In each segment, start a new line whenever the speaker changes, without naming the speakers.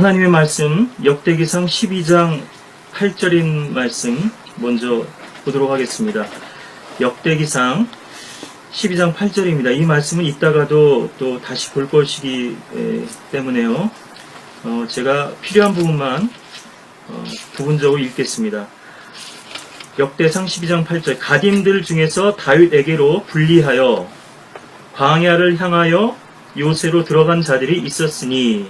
하나님의 말씀 역대기상 12장 8절인 말씀 먼저 보도록 하겠습니다. 역대기상 12장 8절입니다. 이 말씀은 이따가도 또 다시 볼 것이기 때문에요. 제가 필요한 부분만 부분적으로 읽겠습니다. 역대상 12장 8절 가딤들 중에서 다윗에게로 분리하여 광야를 향하여 요새로 들어간 자들이 있었으니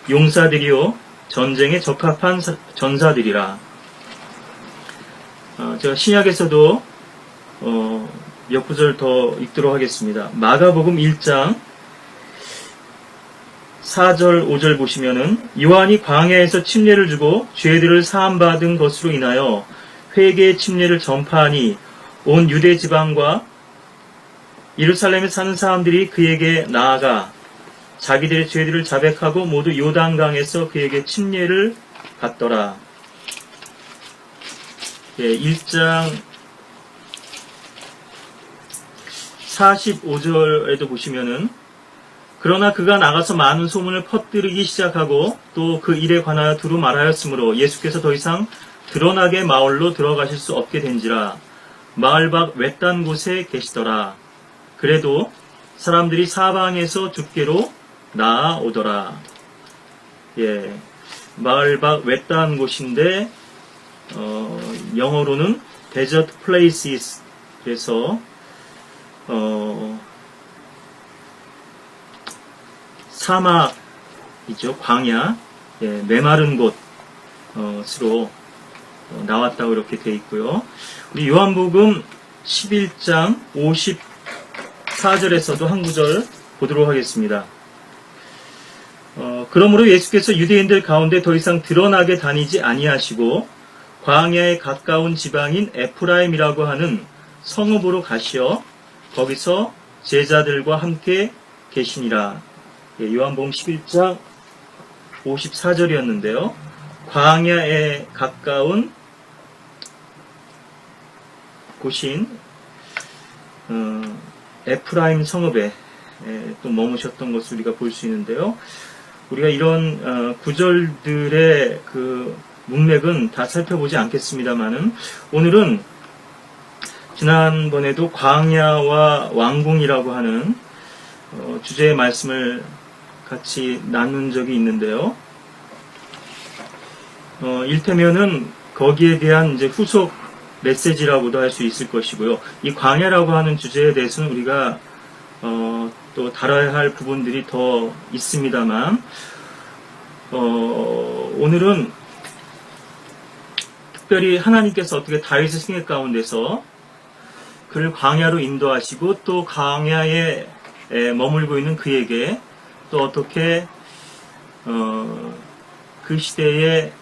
용사들이요 전쟁에 적합한 전사들이라. 제가 신약에서도 몇 구절 더 읽도록 하겠습니다. 마가복음 1장 4절 5절 보시면은 요한이 광야에서 침례를 주고 죄들을 사함받은 것으로 인하여 회개의 침례를 전파하니 온 유대 지방과 예루살렘에 사는 사람들이 그에게 나아가 자기들의 죄들을 자백하고 모두 요단강에서 그에게 침례를 받더라. 1장 45절에도 보시면은 그러나 그가 나가서 많은 소문을 퍼뜨리기 시작하고 또 그 일에 관하여 두루 말하였으므로 예수께서 더 이상 드러나게 마을로 들어가실 수 없게 된지라. 마을 밖 외딴 곳에 계시더라. 그래도 사람들이 사방에서 주께로 나아오더라. 마을 밖 외딴 곳인데 영어로는 desert places, 그래서 사막이죠. 광야, 메마른 곳으로 나왔다고 이렇게 되어 있고요. 우리 요한복음 11장 54절에서도 한 구절 보도록 하겠습니다. 그러므로 예수께서 유대인들 가운데 더 이상 드러나게 다니지 아니하시고 광야에 가까운 지방인 에프라임이라고 하는 성읍으로 가시어 거기서 제자들과 함께 계시니라. 요한복음 11장 54절이었는데요. 광야에 가까운 곳인 에프라임 성읍에 또 머무셨던 것을 우리가 볼 수 있는데요. 우리가 이런 구절들의 그 문맥은 다 살펴보지 않겠습니다만은 오늘은 지난번에도 광야와 왕궁이라고 하는 주제의 말씀을 같이 나눈 적이 있는데요. 일테면은 거기에 대한 이제 후속 메시지라고도 할 수 있을 것이고요. 이 광야라고 하는 주제에 대해서는 우리가 또 다뤄야 할 부분들이 더 있습니다만 오늘은 특별히 하나님께서 어떻게 다윗의 생애 가운데서 그를 광야로 인도하시고 또 광야에 머물고 있는 그에게 또 어떻게 그 시대에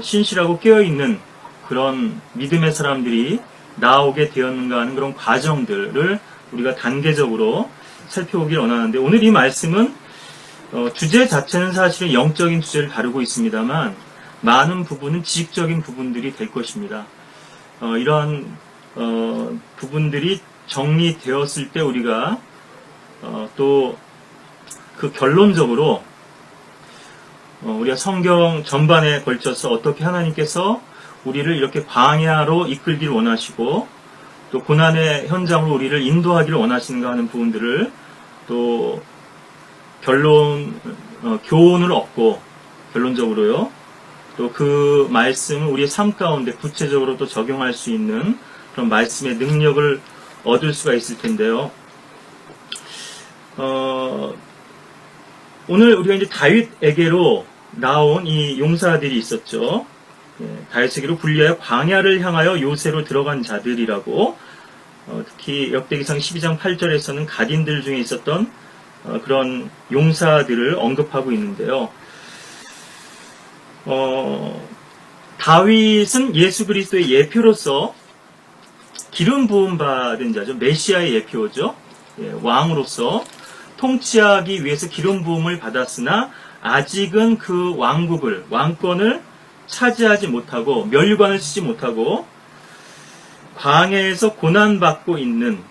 신실하고 깨어있는 그런 믿음의 사람들이 나오게 되었는가 하는 그런 과정들을 우리가 단계적으로 살펴보길 원하는데, 오늘 이 말씀은 주제 자체는 사실은 영적인 주제를 다루고 있습니다만 많은 부분은 지식적인 부분들이 될 것입니다. 이러한 부분들이 정리되었을 때 우리가 또 그 결론적으로 우리가 성경 전반에 걸쳐서 어떻게 하나님께서 우리를 이렇게 광야로 이끌기를 원하시고 또 고난의 현장으로 우리를 인도하기를 원하시는가 하는 부분들을 또 교훈을 얻고 결론적으로요. 또 그 말씀을 우리의 삶 가운데 구체적으로 또 적용할 수 있는 그런 말씀의 능력을 얻을 수가 있을 텐데요. 오늘 우리가 이제 다윗에게로 나온 이 용사들이 있었죠. 다윗에게로 분리하여 광야를 향하여 요새로 들어간 자들이라고, 특히 역대기상 12장 8절에서는 가딘들 중에 있었던 그런 용사들을 언급하고 있는데요. 다윗은 예수 그리스도의 예표로서 기름 부음 받은 자죠. 메시아의 예표죠. 왕으로서 통치하기 위해서 기름 부음을 받았으나 아직은 그 왕권을 차지하지 못하고 멸관을 쓰지 못하고 광야에서 고난받고 있는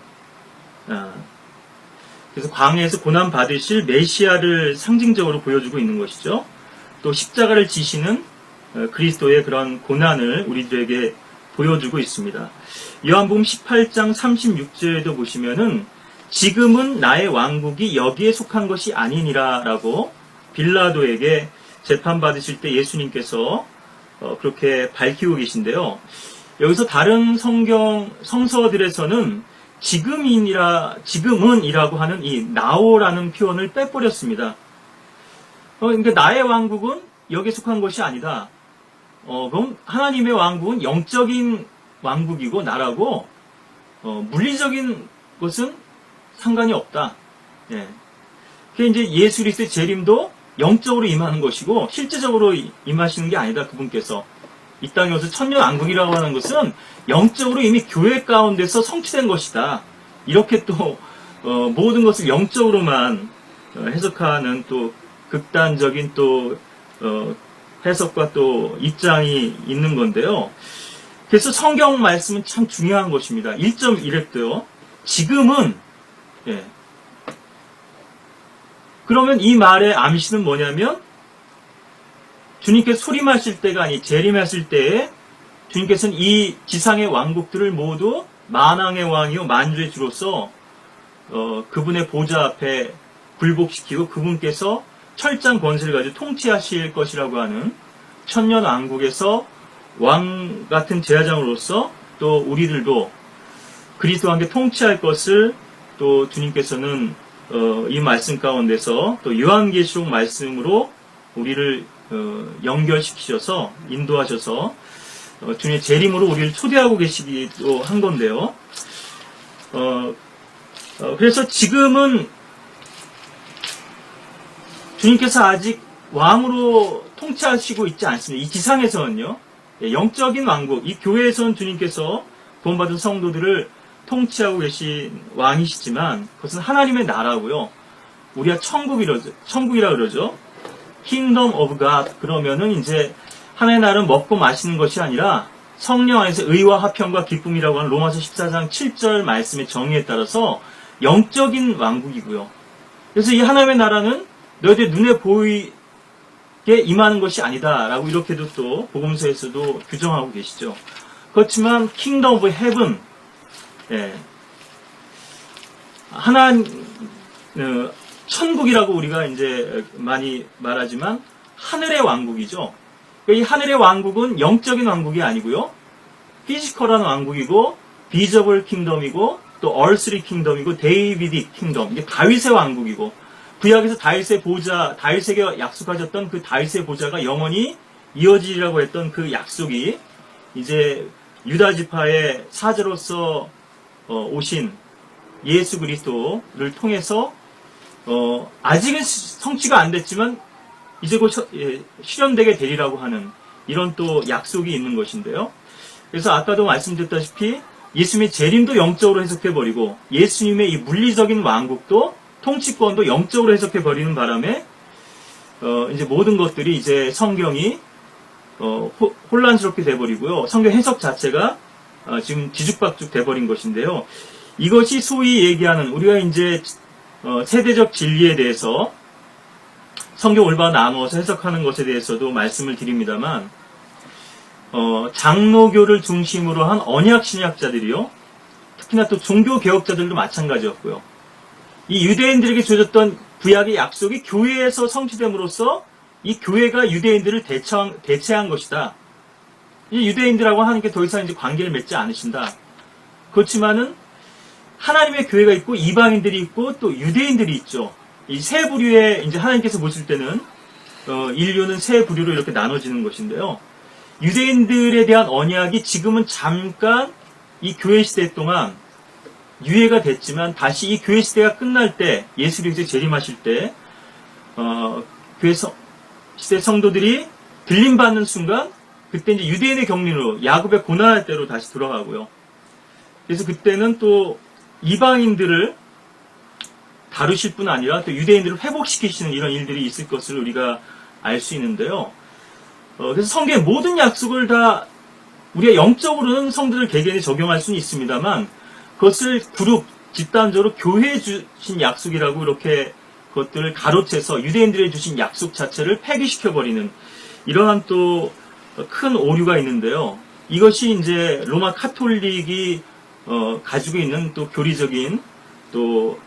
그래서 광야에서 고난 받으실 메시아를 상징적으로 보여주고 있는 것이죠. 또 십자가를 지시는 그리스도의 그런 고난을 우리들에게 보여주고 있습니다. 요한복음 18장 36절에도 보시면은 지금은 나의 왕국이 여기에 속한 것이 아니니라 라고 빌라도에게 재판받으실 때 예수님께서 그렇게 밝히고 계신데요. 여기서 다른 성서들에서는 지금은이라고 하는 이 나오라는 표현을 빼버렸습니다. 그러니까 나의 왕국은 여기에 속한 것이 아니다. 그럼 하나님의 왕국은 영적인 왕국이고 나라고 물리적인 것은 상관이 없다. 예. 그게 이제 예수 그리스도의 재림도 영적으로 임하는 것이고 실제적으로 임하시는 게 아니다. 그분께서 이 땅에 와서 천년 왕국이라고 하는 것은 영적으로 이미 교회 가운데서 성취된 것이다. 이렇게 또 모든 것을 영적으로만 해석하는 또 극단적인 또 해석과 또 입장이 있는 건데요. 그래서 성경 말씀은 참 중요한 것입니다. 1.1획도요. 지금은 그러면 이 말의 암시는 뭐냐면 주님께서 소림하실 때가 아니 재림하실 때에 주님께서는 이 지상의 왕국들을 모두 만왕의 왕이요 만주의 주로서 그분의 보좌 앞에 굴복시키고 그분께서 철장 권세를 가지고 통치하실 것이라고 하는 천년 왕국에서 왕 같은 제사장으로서 또 우리들도 그리스도와 함께 통치할 것을 또 주님께서는 이 말씀 가운데서 또 요한계시록 말씀으로 우리를 연결시키셔서 인도하셔서 주님의 재림으로 우리를 초대하고 계시기도 한 건데요. 그래서 지금은 주님께서 아직 왕으로 통치하시고 있지 않습니다. 이 지상에서는요. 영적인 왕국, 이 교회에서는 주님께서 구원받은 성도들을 통치하고 계신 왕이시지만 그것은 하나님의 나라고요. 우리가 천국이라 그러죠. Kingdom of God 그러면은 이제 하나의 나라는 먹고 마시는 것이 아니라 성령 안에서 의와 화평과 기쁨이라고 하는 로마서 14장 7절 말씀의 정의에 따라서 영적인 왕국이고요. 그래서 이 하나님의 나라는 너희들 눈에 보이게 임하는 것이 아니다라고 이렇게도 또 복음서에서도 규정하고 계시죠. 그렇지만 Kingdom of Heaven 천국이라고 우리가 이제 많이 말하지만 하늘의 왕국이죠. 이 하늘의 왕국은 영적인 왕국이 아니고요. 피지컬한 왕국이고 비저블 킹덤이고 또 얼스리 킹덤이고 데이비디 킹덤 이게 다윗의 왕국이고 구약에서 다윗의 보좌 다윗에게 약속하셨던 그 다윗의 보좌가 영원히 이어지리라고 했던 그 약속이 이제 유다 지파의 사제로서 오신 예수 그리스도를 통해서 아직은 성취가 안 됐지만 이제 곧 실현되게 되리라고 하는 이런 또 약속이 있는 것인데요. 그래서 아까도 말씀드렸다시피 예수님의 재림도 영적으로 해석해버리고 예수님의 이 물리적인 왕국도 통치권도 영적으로 해석해버리는 바람에 이제 모든 것들이 이제 성경이 혼란스럽게 돼버리고요. 성경 해석 자체가 지금 뒤죽박죽 돼버린 것인데요. 이것이 소위 얘기하는 우리가 이제 세대적 진리에 대해서 성경 올바로 나누어서 해석하는 것에 대해서도 말씀을 드립니다만 장로교를 중심으로 한 언약 신약자들이요. 특히나 또 종교 개혁자들도 마찬가지였고요. 이 유대인들에게 주어졌던 구약의 약속이 교회에서 성취됨으로써 이 교회가 유대인들을 대체한 것이다. 이 유대인들하고 하나님께 더 이상 이제 관계를 맺지 않으신다. 그렇지만은 하나님의 교회가 있고 이방인들이 있고 또 유대인들이 있죠. 이 세 부류에 이제 하나님께서 보실 때는 인류는 세 부류로 이렇게 나눠지는 것인데요. 유대인들에 대한 언약이 지금은 잠깐 이 교회 시대 동안 유예가 됐지만 다시 이 교회 시대가 끝날 때 예수 그리스도의 재림하실 때 교회 시대 성도들이 들림 받는 순간 그때 이제 유대인의 경륜으로 야곱의 고난할 때로 다시 돌아가고요. 그래서 그때는 또 이방인들을 다루실 뿐 아니라 또 유대인들을 회복시키시는 이런 일들이 있을 것을 우리가 알 수 있는데요. 그래서 성경의 모든 약속을 다 우리가 영적으로는 성도들 개개인에 적용할 수는 있습니다만 그것을 그룹 집단적으로 교회에 주신 약속이라고 이렇게 그것들을 가로채서 유대인들에 주신 약속 자체를 폐기시켜버리는 이러한 또 큰 오류가 있는데요. 이것이 이제 로마 카톨릭이 가지고 있는 또 교리적인 또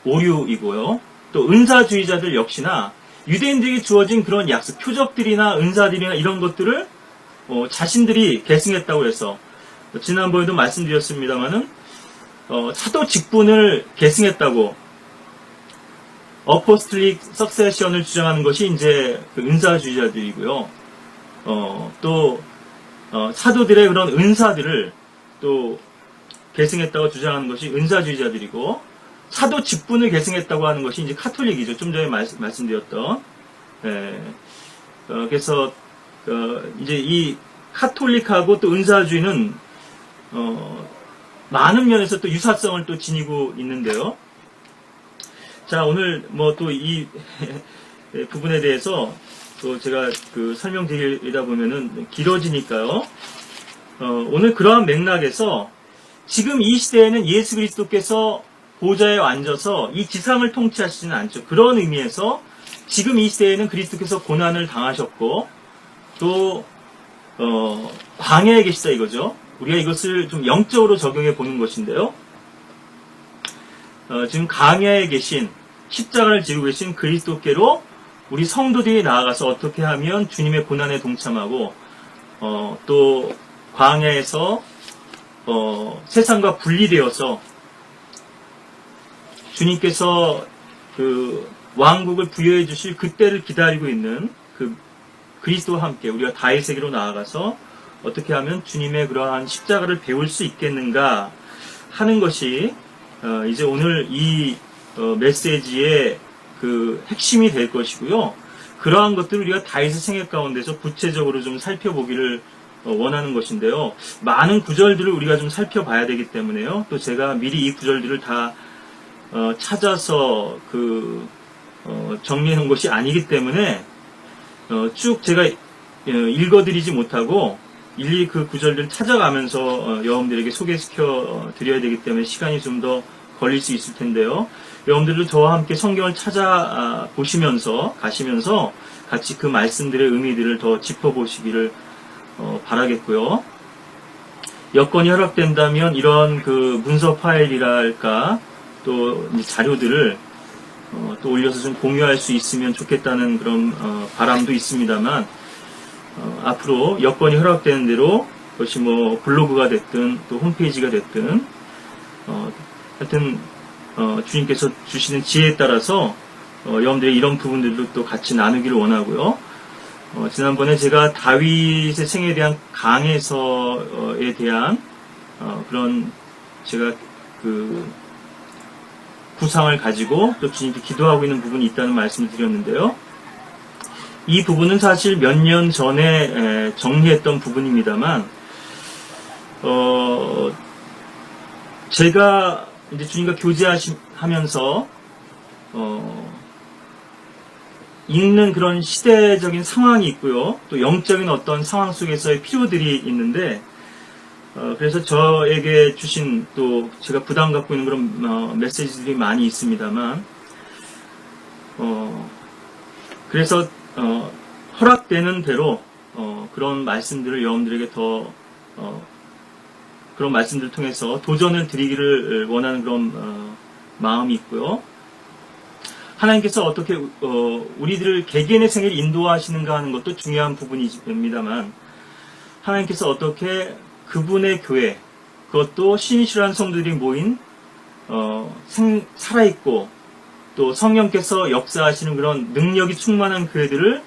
오류이고요. 또 은사주의자들 역시나 유대인들에게 주어진 그런 약속, 표적들이나 은사들이나 이런 것들을 자신들이 계승했다고 해서 지난번에도 말씀드렸습니다마는 사도 직분을 계승했다고 어포스톨릭 석세션을 주장하는 것이 이제 그 은사주의자들이고요. 또 사도들의 그런 은사들을 또 계승했다고 주장하는 것이 은사주의자들이고 사도 직분을 계승했다고 하는 것이 이제 카톨릭이죠. 좀 전에 말씀드렸던. 그래서 이제 이 카톨릭하고 또 은사주의는 많은 면에서 또 유사성을 또 지니고 있는데요. 자, 오늘 뭐 또 이 부분에 대해서 또 제가 그 설명드리다 보면은 길어지니까요. 오늘 그러한 맥락에서 지금 이 시대에는 예수 그리스도께서 보좌에 앉아서 이 지상을 통치하시지는 않죠. 그런 의미에서 지금 이 시대에는 그리스도께서 고난을 당하셨고 또 광야에 계시다 이거죠. 우리가 이것을 좀 영적으로 적용해 보는 것인데요. 지금 광야에 계신 십자가를 지고 계신 그리스도께로 우리 성도들이 나아가서 어떻게 하면 주님의 고난에 동참하고 또 광야에서 세상과 분리되어서 주님께서 그 왕국을 부여해 주실 그때를 기다리고 있는 그 그리스도와 함께 우리가 다윗에게로 나아가서 어떻게 하면 주님의 그러한 십자가를 배울 수 있겠는가 하는 것이 이제 오늘 이 메시지의 그 핵심이 될 것이고요. 그러한 것들을 우리가 다윗의 생애 가운데서 구체적으로 좀 살펴보기를 원하는 것인데요. 많은 구절들을 우리가 좀 살펴봐야 되기 때문에요. 또 제가 미리 이 구절들을 다 찾아서 정리해 놓은 것이 아니기 때문에 쭉 제가 읽어드리지 못하고 일일이 그 구절들을 찾아가면서 여러분들에게 소개시켜 드려야 되기 때문에 시간이 좀 더 걸릴 수 있을 텐데요. 여러분들도 저와 함께 성경을 찾아보시면서 가시면서 같이 그 말씀들의 의미들을 더 짚어보시기를 바라겠고요. 여건이 허락된다면 이런 그 문서 파일이랄까 또 자료들을 또 올려서 좀 공유할 수 있으면 좋겠다는 그런 바람도 있습니다만 앞으로 여건이 허락되는 대로 그것이 뭐 블로그가 됐든 또 홈페이지가 됐든 하여튼 주님께서 주시는 지혜에 따라서 여러분들의 이런 부분들도 또 같이 나누기를 원하고요. 지난번에 제가 다윗의 생애에 대한 강해서에 대한 그런 제가 그 구상을 가지고 또 주님께 기도하고 있는 부분이 있다는 말씀을 드렸는데요. 이 부분은 사실 몇 년 전에 정리했던 부분입니다만 제가 이제 주님과 교제하면서 읽는 그런 시대적인 상황이 있고요. 또 영적인 어떤 상황 속에서의 필요들이 있는데 그래서 저에게 주신 또 제가 부담 갖고 있는 그런 메시지들이 많이 있습니다만 그래서 허락되는 대로 그런 말씀들을 여러분들에게 더 그런 말씀들을 통해서 도전을 드리기를 원하는 그런 마음이 있고요. 하나님께서 어떻게 우리들을 개개인의 생애를 인도하시는가 하는 것도 중요한 부분입니다만 하나님께서 어떻게 그분의 교회 그것도 신실한 성도들이 모인 살아있고 또 성령께서 역사하시는 그런 능력이 충만한 교회들을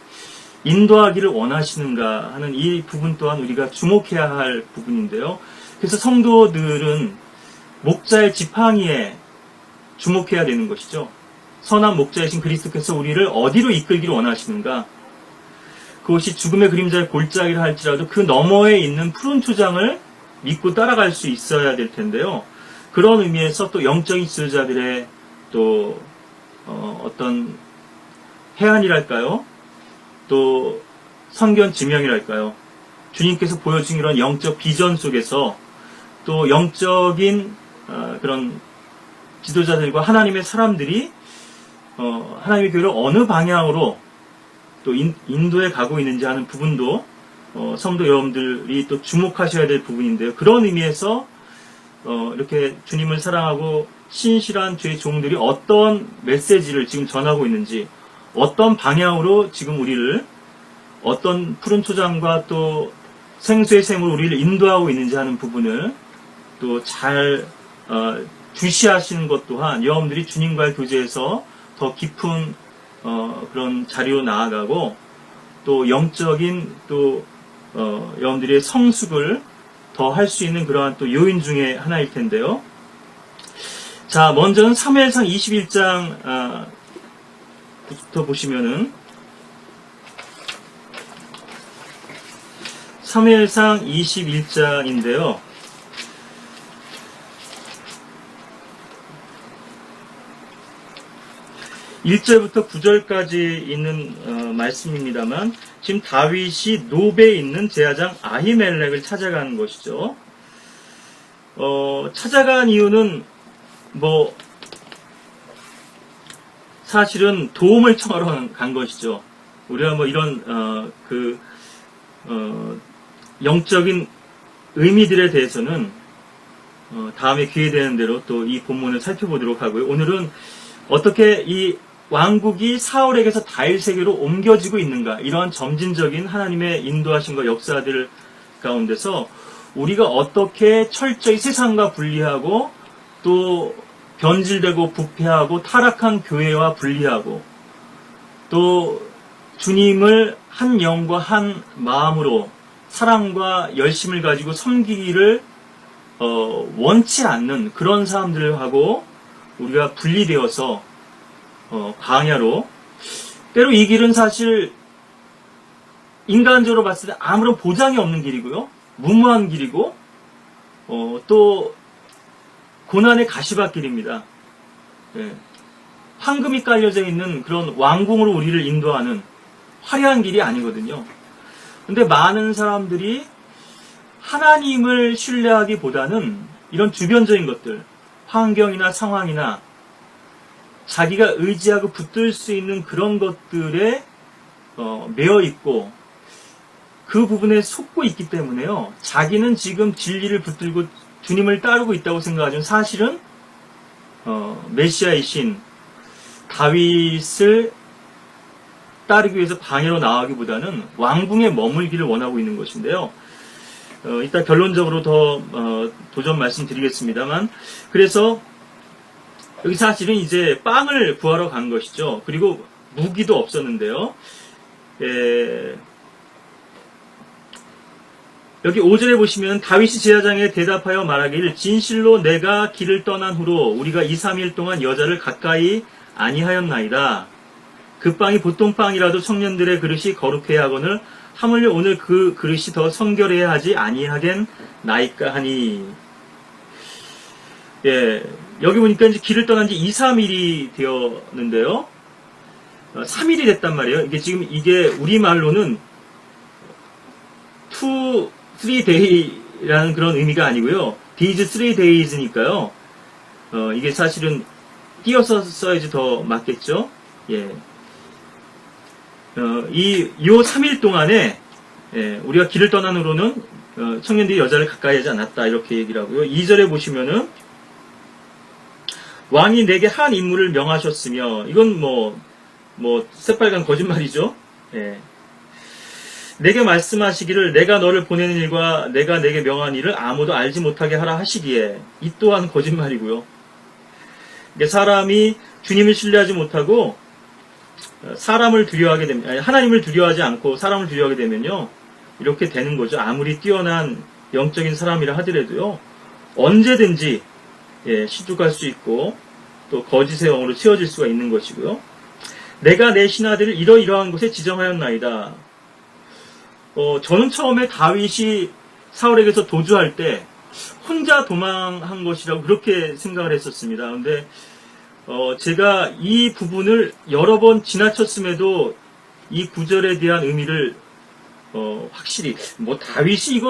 인도하기를 원하시는가 하는 이 부분 또한 우리가 주목해야 할 부분인데요. 그래서 성도들은 목자의 지팡이에 주목해야 되는 것이죠. 선한 목자이신 그리스도께서 우리를 어디로 이끌기를 원하시는가? 그것이 죽음의 그림자의 골짜기를 할지라도 그 너머에 있는 푸른 초장을 믿고 따라갈 수 있어야 될 텐데요. 그런 의미에서 또 영적인 지도자들의 또 어떤 해안이랄까요? 또 성견 지명이랄까요? 주님께서 보여준 이런 영적 비전 속에서 또 영적인 그런 지도자들과 하나님의 사람들이 하나님의 교회를 어느 방향으로 또 인도해 가고 있는지 하는 부분도 성도 여러분들이 또 주목하셔야 될 부분인데요. 그런 의미에서 이렇게 주님을 사랑하고 신실한 주의 종들이 어떤 메시지를 지금 전하고 있는지, 어떤 방향으로 지금 우리를, 어떤 푸른 초장과 또 생수의 샘으로 우리를 인도하고 있는지 하는 부분을 또 잘 주시하시는 것 또한 여러분들이 주님과의 교제에서 더 깊은 그런 자리로 나아가고 또 영적인 또 여러분들의 성숙을 더 할 수 있는 그러한 또 요인 중에 하나일 텐데요. 자, 먼저는 사무엘상 21장 부터 보시면은 사무엘상 21장인데요. 1절부터 9절까지 있는 말씀입니다만 지금 다윗이 노베에 있는 제사장 아히멜렉을 찾아가는 것이죠. 찾아간 이유는 사실은 도움을 청하러 간 것이죠. 우리가 이런 영적인 의미들에 대해서는 다음에 기회 되는 대로 또 이 본문을 살펴보도록 하고요. 오늘은 어떻게 이 왕국이 사울에게서 다윗에게로 옮겨지고 있는가, 이러한 점진적인 하나님의 인도하심과 역사들 가운데서 우리가 어떻게 철저히 세상과 분리하고 또 변질되고 부패하고 타락한 교회와 분리하고 또 주님을 한 영과 한 마음으로 사랑과 열심을 가지고 섬기기를 원치 않는 그런 사람들하고 우리가 분리되어서 광야로, 때로 이 길은 사실 인간적으로 봤을 때 아무런 보장이 없는 길이고요, 무모한 길이고 또 고난의 가시밭길입니다. 황금이 깔려져 있는 그런 왕궁으로 우리를 인도하는 화려한 길이 아니거든요. 근데 많은 사람들이 하나님을 신뢰하기보다는 이런 주변적인 것들, 환경이나 상황이나 자기가 의지하고 붙들 수 있는 그런 것들에 매여 있고 그 부분에 속고 있기 때문에요. 자기는 지금 진리를 붙들고 주님을 따르고 있다고 생각하지만 사실은 메시아이신 다윗을 따르기 위해서 광야로 나가기보다는 왕궁에 머물기를 원하고 있는 것인데요. 이따 결론적으로 더 도전 말씀드리겠습니다만, 그래서 여기 사실은 이제 빵을 구하러 간 것이죠. 그리고 무기도 없었는데요. 여기 5절에 보시면 다윗이 제사장에 대답하여 말하기를 진실로 내가 길을 떠난 후로 우리가 2, 3일 동안 여자를 가까이 아니하였나이다. 그 빵이 보통 빵이라도 청년들의 그릇이 거룩해야 하거늘 하물며 오늘 그 그릇이 더 성결해야 하지 아니하겠나이까 하니. 여기 보니까 이제 길을 떠난 지 2, 3일이 되었는데요. 3일이 됐단 말이에요. 이게 우리말로는 2, 3day라는 그런 의미가 아니고요. these 3days니까요. 이게 사실은 띄어서 써야지 더 맞겠죠. 요 3일 동안에, 우리가 길을 떠난 후로는, 청년들이 여자를 가까이 하지 않았다. 이렇게 얘기를 하고요. 2절에 보시면은, 왕이 내게 한 인물을 명하셨으며, 이건 새빨간 거짓말이죠. 내게 말씀하시기를 내가 너를 보내는 일과 내가 내게 명한 일을 아무도 알지 못하게 하라 하시기에, 이 또한 거짓말이고요. 사람이 주님을 신뢰하지 못하고 사람을 두려워하게 되면, 하나님을 두려워하지 않고 사람을 두려워하게 되면요, 이렇게 되는 거죠. 아무리 뛰어난 영적인 사람이라 하더라도요, 언제든지 시죽할 수 있고 또 거짓의 영으로 채워질 수가 있는 것이고요. 내가 내 신하들을 이러이러한 곳에 지정하였나이다. 저는 처음에 다윗이 사울에게서 도주할 때 혼자 도망한 것이라고 그렇게 생각을 했었습니다. 그런데 제가 이 부분을 여러 번 지나쳤음에도 이 구절에 대한 의미를 확실히, 다윗이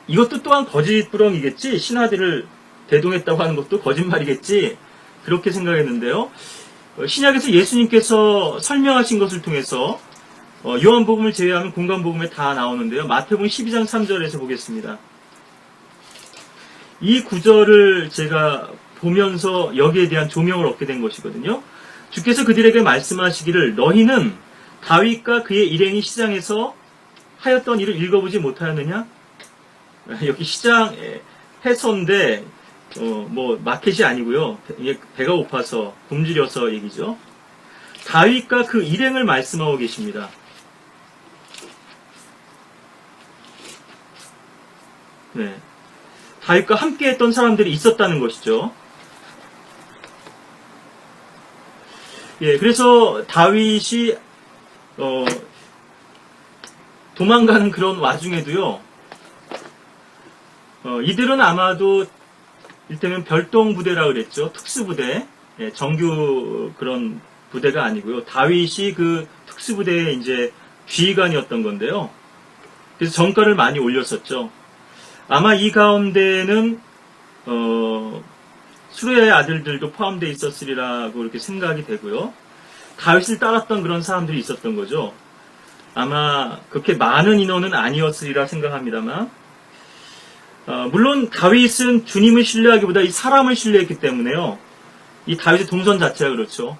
이것도 또한 거짓부렁이겠지, 신하들을 대동했다고 하는 것도 거짓말이겠지, 그렇게 생각했는데요. 신약에서 예수님께서 설명하신 것을 통해서 요한복음을 제외하면 공관복음에 다 나오는데요. 마태복음 12장 3절에서 보겠습니다. 이 구절을 제가 보면서 여기에 대한 조명을 얻게 된 것이거든요. 주께서 그들에게 말씀하시기를 너희는 다윗과 그의 일행이 시장에서 하였던 일을 읽어보지 못하였느냐? 여기 시장 해서인데 뭐 마켓이 아니고요. 배가 고파서 굶주려서 얘기죠. 다윗과 그 일행을 말씀하고 계십니다. 네. 다윗과 함께 했던 사람들이 있었다는 것이죠. 예, 그래서 다윗이 도망가는 그런 와중에도요. 이들은 아마도 이를테면 별동 부대라고 그랬죠. 특수부대, 예, 정규 그런 부대가 아니고요. 다윗이 그 특수부대의 이제 지휘관이었던 건데요. 그래서 정가를 많이 올렸었죠. 아마 이 가운데는 수레의 아들들도 포함되어 있었으리라고 이렇게 생각이 되고요. 다윗을 따랐던 그런 사람들이 있었던 거죠. 아마 그렇게 많은 인원은 아니었으리라 생각합니다만, 물론 다윗은 주님을 신뢰하기보다 이 사람을 신뢰했기 때문에요. 이 다윗의 동선 자체가 그렇죠.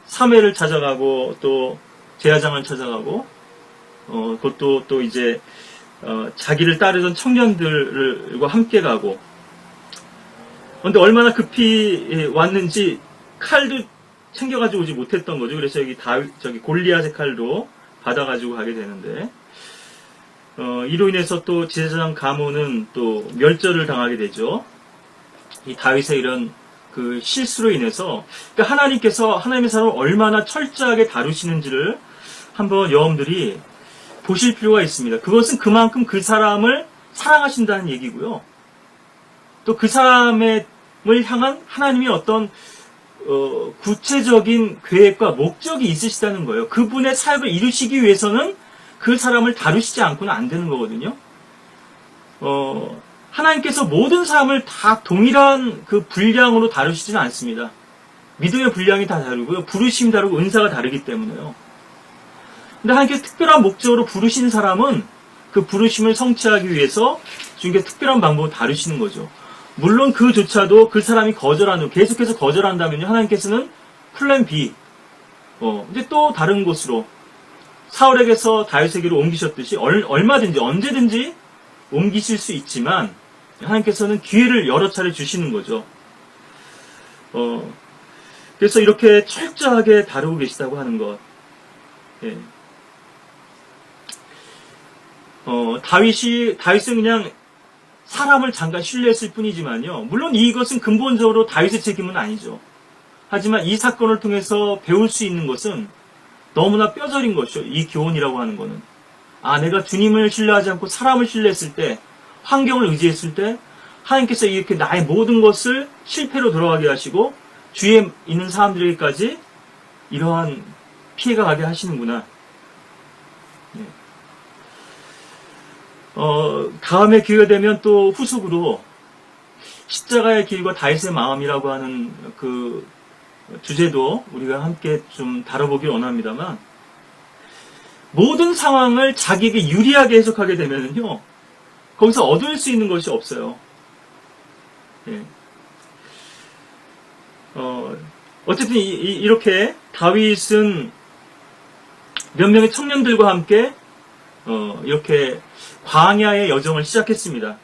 사무엘을 찾아가고 또 제사장을 찾아가고 그것도 또 이제 자기를 따르던 청년들과 함께 가고. 그런데 얼마나 급히 왔는지 칼도 챙겨가지고 오지 못했던 거죠. 그래서 저기 골리앗의 칼도 받아가지고 가게 되는데, 이로 인해서 또 제사장 가문은 또 멸절을 당하게 되죠. 이 다윗의 이런 그 실수로 인해서, 그러니까 하나님께서 하나님의 사람을 얼마나 철저하게 다루시는지를 한번 여러분들이 보실 필요가 있습니다. 그것은 그만큼 그 사람을 사랑하신다는 얘기고요. 또 그 사람을 향한 하나님의 어떤 구체적인 계획과 목적이 있으시다는 거예요. 그분의 사역을 이루시기 위해서는 그 사람을 다루시지 않고는 안 되는 거거든요. 하나님께서 모든 사람을 다 동일한 그 분량으로 다루시지는 않습니다. 믿음의 분량이 다 다르고요. 부르심이 다르고 은사가 다르기 때문에요. 근데 하나님께서 특별한 목적으로 부르신 사람은 그 부르심을 성취하기 위해서 주님께 특별한 방법으로 다루시는 거죠. 물론 그조차도 그 사람이 계속해서 거절한다면요. 하나님께서는 플랜 B, 이제 또 다른 곳으로 사울에게서 다윗에게로 옮기셨듯이 얼마든지 언제든지 옮기실 수 있지만 하나님께서는 기회를 여러 차례 주시는 거죠. 그래서 이렇게 철저하게 다루고 계시다고 하는 것. 예. 다윗은 그냥 사람을 잠깐 신뢰했을 뿐이지만요. 물론 이것은 근본적으로 다윗의 책임은 아니죠. 하지만 이 사건을 통해서 배울 수 있는 것은 너무나 뼈저린 것이죠. 이 교훈이라고 하는 것은. 내가 주님을 신뢰하지 않고 사람을 신뢰했을 때, 환경을 의지했을 때 하나님께서 이렇게 나의 모든 것을 실패로 돌아가게 하시고 주위에 있는 사람들에게까지 이러한 피해가 가게 하시는구나. 다음에 기회가 되면 또 후속으로 십자가의 길과 다윗의 마음이라고 하는 그 주제도 우리가 함께 좀 다뤄보길 원합니다만, 모든 상황을 자기에게 유리하게 해석하게 되면요, 거기서 얻을 수 있는 것이 없어요. 예. 어쨌든 이렇게 다윗은 몇 명의 청년들과 함께 이렇게 광야의 여정을 시작했습니다.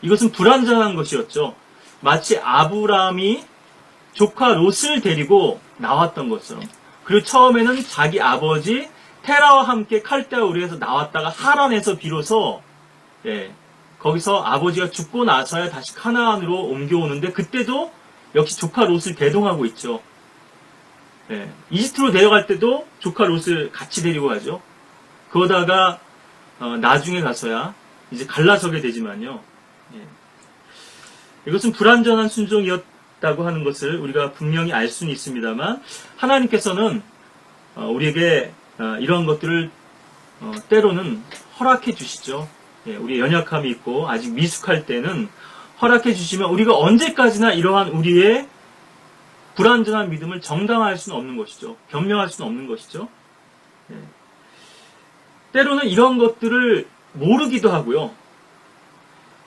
이것은 불완전한 것이었죠. 마치 아브라함이 조카 롯을 데리고 나왔던 것처럼. 그리고 처음에는 자기 아버지 테라와 함께 칼데아 우르에서 나왔다가 하란에서 비로소 거기서 아버지가 죽고 나서야 다시 카나안으로 옮겨오는데, 그때도 역시 조카 롯을 대동하고 있죠. 이집트로 내려갈 때도 조카 롯을 같이 데리고 가죠. 그러다가 나중에 가서야 이제 갈라서게 되지만요. 이것은 불완전한 순종이었다고 하는 것을 우리가 분명히 알 수는 있습니다만, 하나님께서는 우리에게 이런 것들을 때로는 허락해 주시죠. 우리의 연약함이 있고 아직 미숙할 때는 허락해 주시면 우리가 언제까지나 이러한 우리의 불완전한 믿음을 정당화할 수는 없는 것이죠. 변명할 수는 없는 것이죠. 예. 때로는 이런 것들을 모르기도 하고요.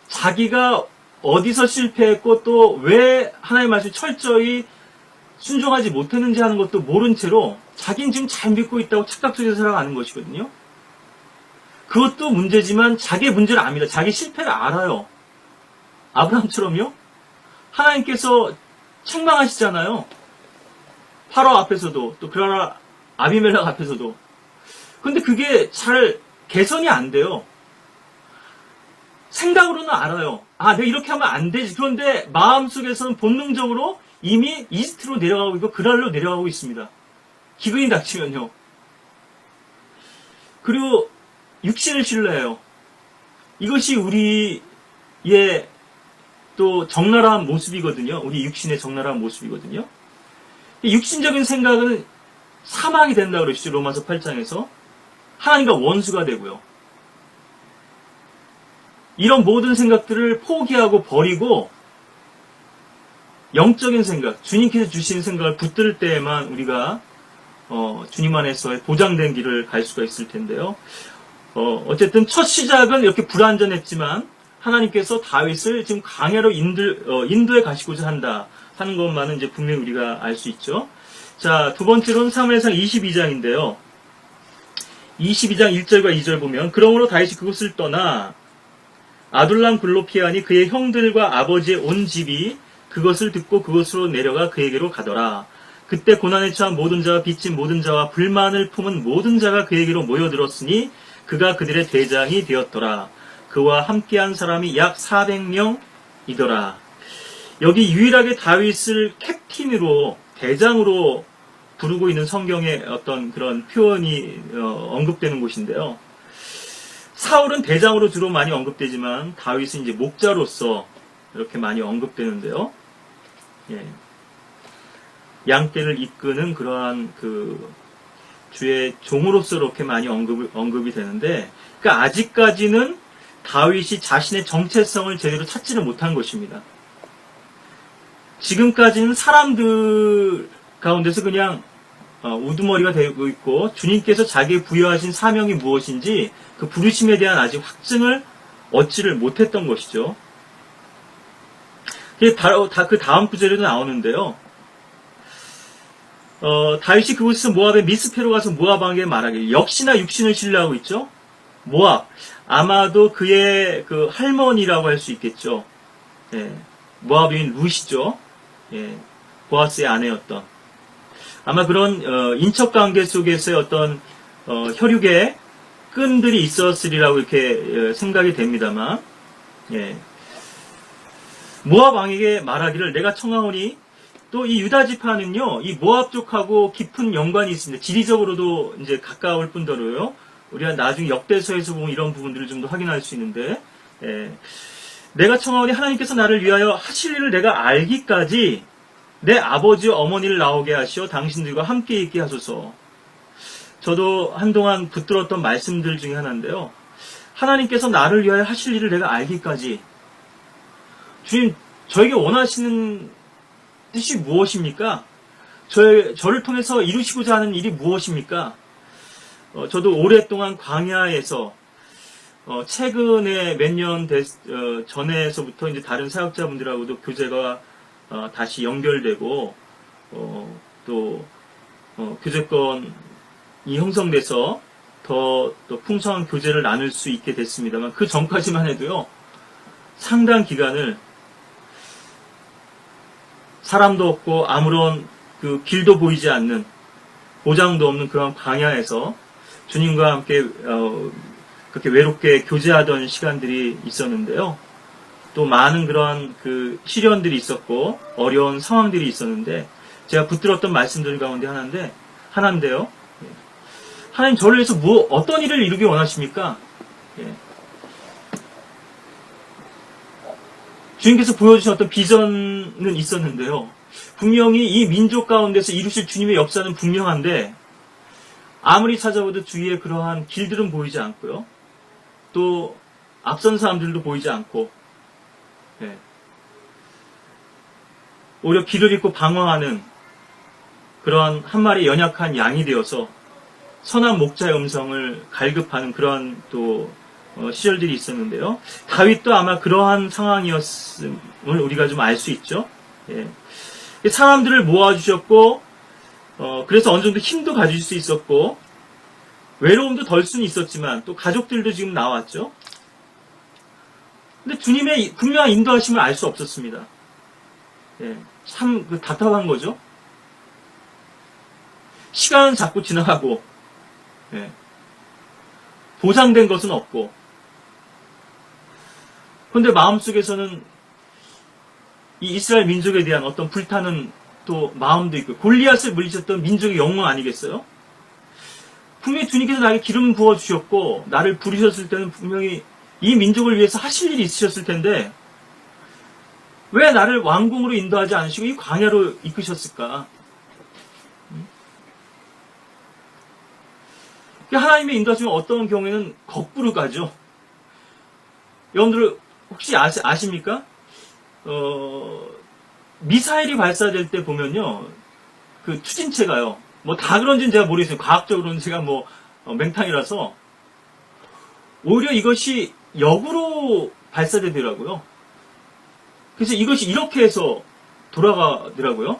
자기가 어디서 실패했고 또 왜 하나님의 말씀을 철저히 순종하지 못했는지 하는 것도 모른 채로 자기는 지금 잘 믿고 있다고 착각 속에서 살아가는 것이거든요. 그것도 문제지만 자기의 문제를 압니다. 자기 실패를 알아요. 아브라함처럼요. 하나님께서 책망하시잖아요. 파라오 앞에서도 또 그러나 아비멜렉 앞에서도. 근데 그게 잘 개선이 안 돼요. 생각으로는 알아요. 아, 내가 이렇게 하면 안 되지. 그런데 마음속에서는 본능적으로 이미 이스트로 내려가고 있고 그랄로 내려가고 있습니다. 기근이 닥치면요. 그리고 육신을 신뢰해요. 이것이 우리의 또 적나라한 모습이거든요. 우리 육신의 적나라한 모습이거든요. 육신적인 생각은 사망이 된다 그러시죠. 로마서 8장에서. 하나님과 원수가 되고요. 이런 모든 생각들을 포기하고 버리고 영적인 생각, 주님께서 주신 생각을 붙들 때에만 우리가 주님 안에서의 보장된 길을 갈 수가 있을 텐데요. 어쨌든 첫 시작은 이렇게 불완전했지만 하나님께서 다윗을 지금 광야로 인도에 가시고자 한다 하는 것만은 이제 분명히 우리가 알 수 있죠. 자, 두 번째로는 사무엘상 22장인데요. 22장 1절과 2절 보면 그러므로 다윗이 그곳을 떠나 아둘람 글로피아니 그의 형들과 아버지의 온 집이 그것을 듣고 그곳으로 내려가 그에게로 가더라. 그때 고난에 처한 모든 자와 빚진 모든 자와 불만을 품은 모든 자가 그에게로 모여들었으니 그가 그들의 대장이 되었더라. 그와 함께한 사람이 약 400명이더라. 여기 유일하게 다윗을 캡틴으로 대장으로 부르고 있는 성경의 어떤 그런 표현이 언급되는 곳인데요. 사울은 대장으로 주로 많이 언급되지만 다윗은 이제 목자로서 이렇게 많이 언급되는데요. 예. 양떼를 이끄는 그러한 그 주의 종으로서 이렇게 많이 언급이 되는데, 그러니까 아직까지는 다윗이 자신의 정체성을 제대로 찾지를 못한 것입니다. 지금까지는 사람들 가운데서 그냥 우두머리가 되고 있고 주님께서 자기에 부여하신 사명이 무엇인지 그 부르심에 대한 아직 확증을 얻지를 못했던 것이죠. 그게 바로 그 다음 구절에도 나오는데요. 다윗이 그곳에서 모압의 미스페로 가서 모압 왕에게 말하길 역시나 육신을 신뢰하고 있죠. 모압 아마도 그의 그 할머니라고 할 수 있겠죠. 예, 모압인 룻이죠. 예, 보아스의 아내였던. 아마 그런 인척관계 속에서의 어떤 혈육의 끈들이 있었으리라고 이렇게 생각이 됩니다만, 예. 모압 왕에게 말하기를 내가 청하오니, 또 이 유다 지파는요, 이 모압 쪽하고 깊은 연관이 있습니다. 지리적으로도 이제 가까울 뿐더러요. 우리가 나중에 역대서에서 보면 이런 부분들을 좀 더 확인할 수 있는데, 예. 내가 청하오니 하나님께서 나를 위하여 하실 일을 내가 알기까지 내 아버지와 어머니를 나오게 하시어 당신들과 함께 있게 하소서. 저도 한동안 붙들었던 말씀들 중에 하나인데요. 하나님께서 나를 위하여 하실 일을 내가 알기까지. 주님, 저에게 원하시는 뜻이 무엇입니까? 저를 통해서 이루시고자 하는 일이 무엇입니까? 저도 오랫동안 광야에서 최근에 몇 년 전에서부터 이제 다른 사역자분들하고도 교제가 다시 연결되고 또 교제권이 형성돼서 더 풍성한 교제를 나눌 수 있게 됐습니다만 그 전까지만 해도요 상당 기간을 사람도 없고 아무런 그 길도 보이지 않는 보장도 없는 그런 광야에서 주님과 함께 그렇게 외롭게 교제하던 시간들이 있었는데요. 또 많은 그런 그 시련들이 있었고 어려운 상황들이 있었는데 제가 붙들었던 말씀들 가운데 하나인데요. 하나님 저를 위해서 어떤 일을 이루기 원하십니까? 예. 주님께서 보여주신 어떤 비전은 있었는데요. 분명히 이 민족 가운데서 이루실 주님의 역사는 분명한데 아무리 찾아봐도 주위에 그러한 길들은 보이지 않고요. 또 앞선 사람들도 보이지 않고 예. 오히려 길을 잃고 방황하는 그런 한 마리 연약한 양이 되어서 선한 목자의 음성을 갈급하는 그러한 또 시절들이 있었는데요. 다윗도 아마 그러한 상황이었음을 우리가 좀 알 수 있죠. 예. 사람들을 모아주셨고, 그래서 어느 정도 힘도 가질 수 있었고, 외로움도 덜 수는 있었지만, 또 가족들도 지금 나왔죠. 근데 주님의 분명한 인도하심을 알 수 없었습니다. 예. 참 답답한 거죠. 시간은 자꾸 지나가고, 예. 보상된 것은 없고, 그런데 마음속에서는 이 이스라엘 민족에 대한 어떤 불타는 또 마음도 있고, 골리앗을 물리쳤던 민족의 영웅 아니겠어요? 분명히 주님께서 나에게 기름 부어주셨고, 나를 부르셨을 때는 분명히 이 민족을 위해서 하실 일이 있으셨을 텐데, 왜 나를 왕궁으로 인도하지 않으시고 이 광야로 이끄셨을까? 하나님의 인도하시면 어떤 경우에는 거꾸로 가죠. 여러분들 혹시 아십니까? 미사일이 발사될 때 보면요, 그 추진체가요, 뭐 다 그런지는 제가 모르겠어요. 과학적으로는 제가 맹탕이라서, 오히려 이것이 역으로 발사되더라고요. 그래서 이것이 이렇게 해서 돌아가더라고요.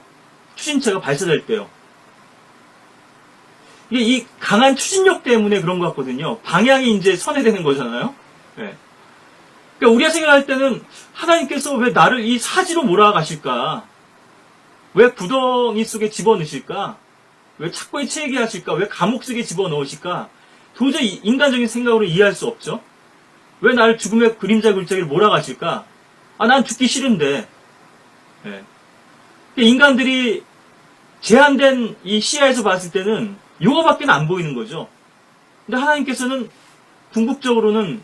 추진체가 발사될 때요. 이게 이 강한 추진력 때문에 그런 것 같거든요. 방향이 이제 선회되는 거잖아요. 네. 그러니까 우리가 생각할 때는 하나님께서 왜 나를 이 사지로 몰아가실까? 왜 구덩이 속에 집어넣으실까? 왜 착고에 채게 하실까? 왜 감옥 속에 집어넣으실까? 도저히 인간적인 생각으로 이해할 수 없죠. 왜 나를 죽음의 그림자 굴자기를 몰아가실까? 난 죽기 싫은데. 네. 인간들이 제한된 이 시야에서 봤을 때는 요거밖에 안 보이는 거죠. 근데 하나님께서는 궁극적으로는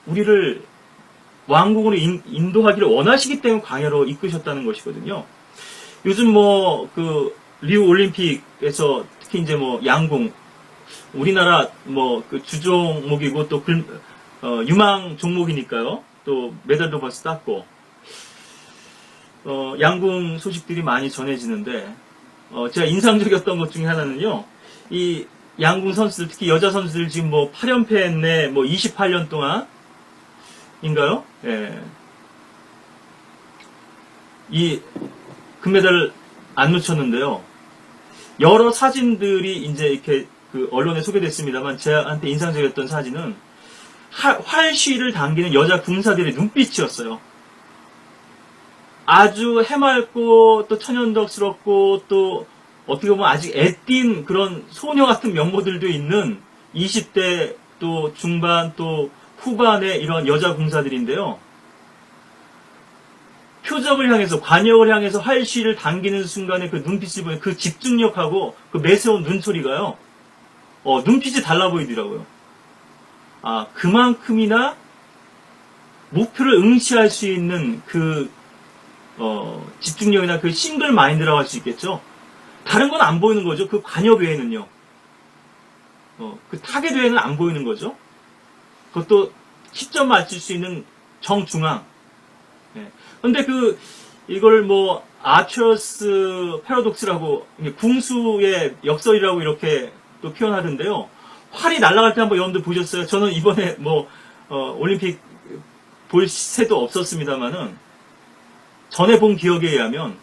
우리를 왕국으로 인도하기를 원하시기 때문에 광야로 이끄셨다는 것이거든요. 요즘 리우 올림픽에서 특히 이제 양궁, 우리나라 그 주종목이고 또 유망 종목이니까요. 또 메달도 벌써 땄고, 양궁 소식들이 많이 전해지는데, 제가 인상적이었던 것 중에 하나는요, 이 양궁 선수들, 특히 여자 선수들 지금 8연패 했네, 28년 동안인가요? 예. 이 금메달을 안 놓쳤는데요. 여러 사진들이 이제 이렇게 언론에 소개됐습니다만, 제한테 인상적이었던 사진은 활쉬를 당기는 여자 궁사들의 눈빛이었어요. 아주 해맑고 또 천연덕스럽고 또 어떻게 보면 아직 애띤 그런 소녀 같은 면모들도 있는 20대 또 중반 또 후반의 이런 여자 궁사들인데요. 표적을 향해서, 관역을 향해서 활쉬를 당기는 순간에 그 눈빛을 보면 그 집중력하고 그 매서운 눈소리가요. 눈빛이 달라 보이더라고요. 그만큼이나 목표를 응시할 수 있는 집중력이나 그 싱글 마인드라고 할 수 있겠죠. 다른 건 안 보이는 거죠. 그 관역 외에는요. 그 타겟 외에는 안 보이는 거죠. 그것도 10점 맞출 수 있는 정중앙. 근데 이걸 아처스 패러독스라고, 궁수의 역설이라고 이렇게 또 표현하던데요. 활이 날아갈 때 한번 여러분들 보셨어요? 저는 이번에 올림픽 볼 새도 없었습니다만은, 전에 본 기억에 의하면,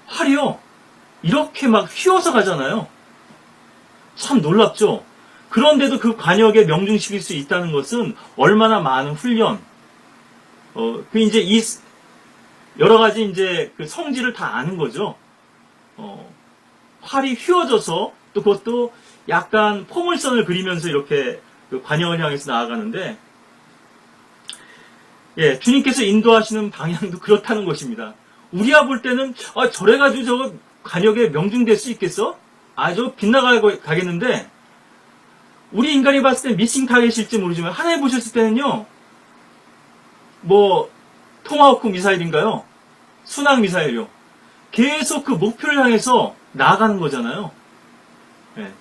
활이요, 이렇게 막 휘어서 가잖아요. 참 놀랍죠? 그런데도 그 관역에 명중시킬 수 있다는 것은 얼마나 많은 훈련, 이제 여러 가지 이제 그 성질을 다 아는 거죠. 활이 휘어져서 또 그것도 약간 포물선을 그리면서 이렇게 그 관역을 향해서 나아가는데, 예, 주님께서 인도하시는 방향도 그렇다는 것입니다. 우리가 볼 때는 저래가지고 저거 관역에 명중될 수 있겠어? 저거 빗나가겠는데, 우리 인간이 봤을 때 미싱 타겟일지 모르지만 하나님 보셨을 때는요, 토마호크 미사일인가요? 순항 미사일이요. 계속 그 목표를 향해서 나아가는 거잖아요. 예.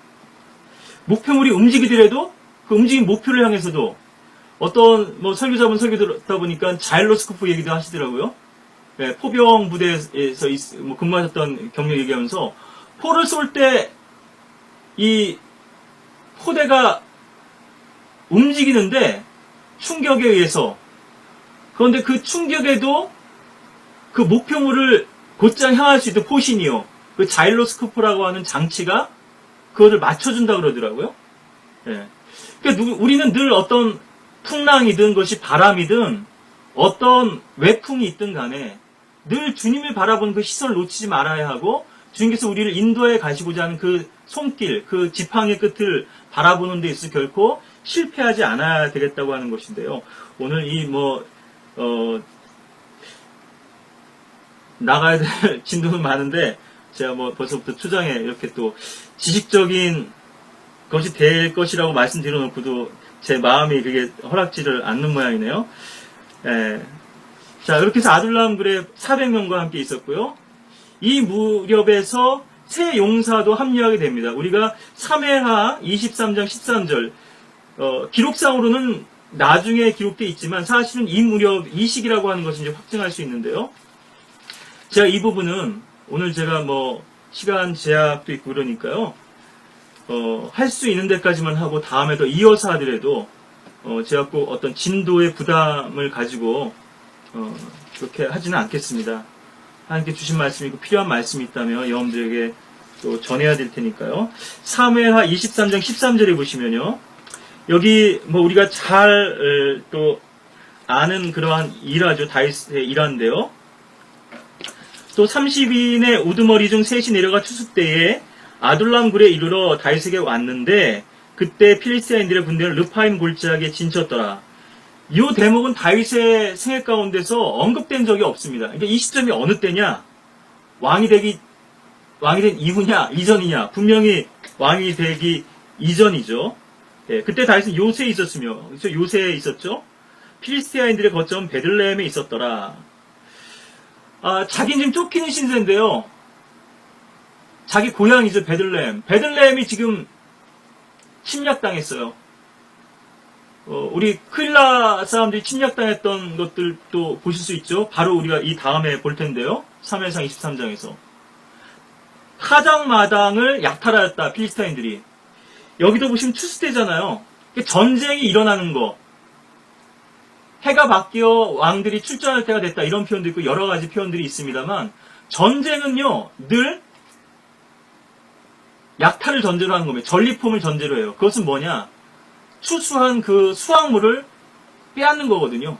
목표물이 움직이더라도 그 움직인 목표를 향해서도 어떤 설교자분 설교 들었다 보니까 자일로스코프 얘기도 하시더라고요. 예, 포병 부대에서 근무하셨던 경력 얘기하면서 포를 쏠 때 이 포대가 움직이는데 충격에 의해서, 그런데 그 충격에도 그 목표물을 곧장 향할 수 있는 포신이요, 그 자일로스코프라고 하는 장치가 그거를 맞춰준다 그러더라고요. 예. 그러니까 우리는 늘 어떤 풍랑이든 것이 바람이든 어떤 외풍이 있든 간에 늘 주님을 바라보는 그 시선을 놓치지 말아야 하고, 주님께서 우리를 인도해 가시고자 하는 그 손길, 그 지팡이 끝을 바라보는 데 있어 결코 실패하지 않아야 되겠다고 하는 것인데요. 오늘 나가야 될 진도는 많은데, 제가 벌써부터 초장에 이렇게 또 지식적인 것이 될 것이라고 말씀드려 놓고도 제 마음이 그게 허락지를 않는 모양이네요. 예. 자, 이렇게 해서 아둘람 굴에 400명과 함께 있었고요. 이 무렵에서 새 용사도 합류하게 됩니다. 우리가 3회하 23장 13절, 기록상으로는 나중에 기록되어 있지만 사실은 이 무렵, 이 시기라고 하는 것을 이제 확증할 수 있는데요. 제가 이 부분은 오늘 제가 시간 제약도 있고 그러니까요. 할 수 있는 데까지만 하고 다음에 더 이어서 하더라도, 제가 꼭 어떤 진도의 부담을 가지고, 그렇게 하지는 않겠습니다. 하나님께 주신 말씀이고 필요한 말씀이 있다면 여러분들에게 또 전해야 될 테니까요. 3회하 23장 13절에 보시면요. 여기 우리가 잘 또 아는 그러한 일화죠. 다윗의 일화인데요. 또 30인의 우두머리 중 셋이 내려가 추수 때에 아둘람 굴에 이르러 다윗에게 왔는데 그때 필리스타인들의 군대는 르파임 골짜기에 진쳤더라. 이 대목은 다윗의 생애 가운데서 언급된 적이 없습니다. 그러니까 이 시점이 어느 때냐? 왕이 된 이후냐? 이전이냐? 분명히 왕이 되기 이전이죠. 예, 그때 다윗은 요새에 있었으며, 그렇죠? 요새에 있었죠. 필리스티아인들의 거점 베들레헴에 있었더라. 자기는 지금 쫓기는 신세인데요. 자기 고향이죠, 베들레헴. 베들레헴이 지금 침략당했어요. 우리 크릴라 사람들이 침략당했던 것들도 보실 수 있죠. 바로 우리가 이 다음에 볼 텐데요. 3회상 23장에서. 타작마당을 약탈하였다, 필리스타인들이. 여기도 보시면 추수 때잖아요. 전쟁이 일어나는 거. 해가 바뀌어 왕들이 출전할 때가 됐다, 이런 표현도 있고 여러 가지 표현들이 있습니다만, 전쟁은요, 늘 약탈을 전제로 하는 겁니다. 전리품을 전제로 해요. 그것은 뭐냐? 추수한 그 수확물을 빼앗는 거거든요.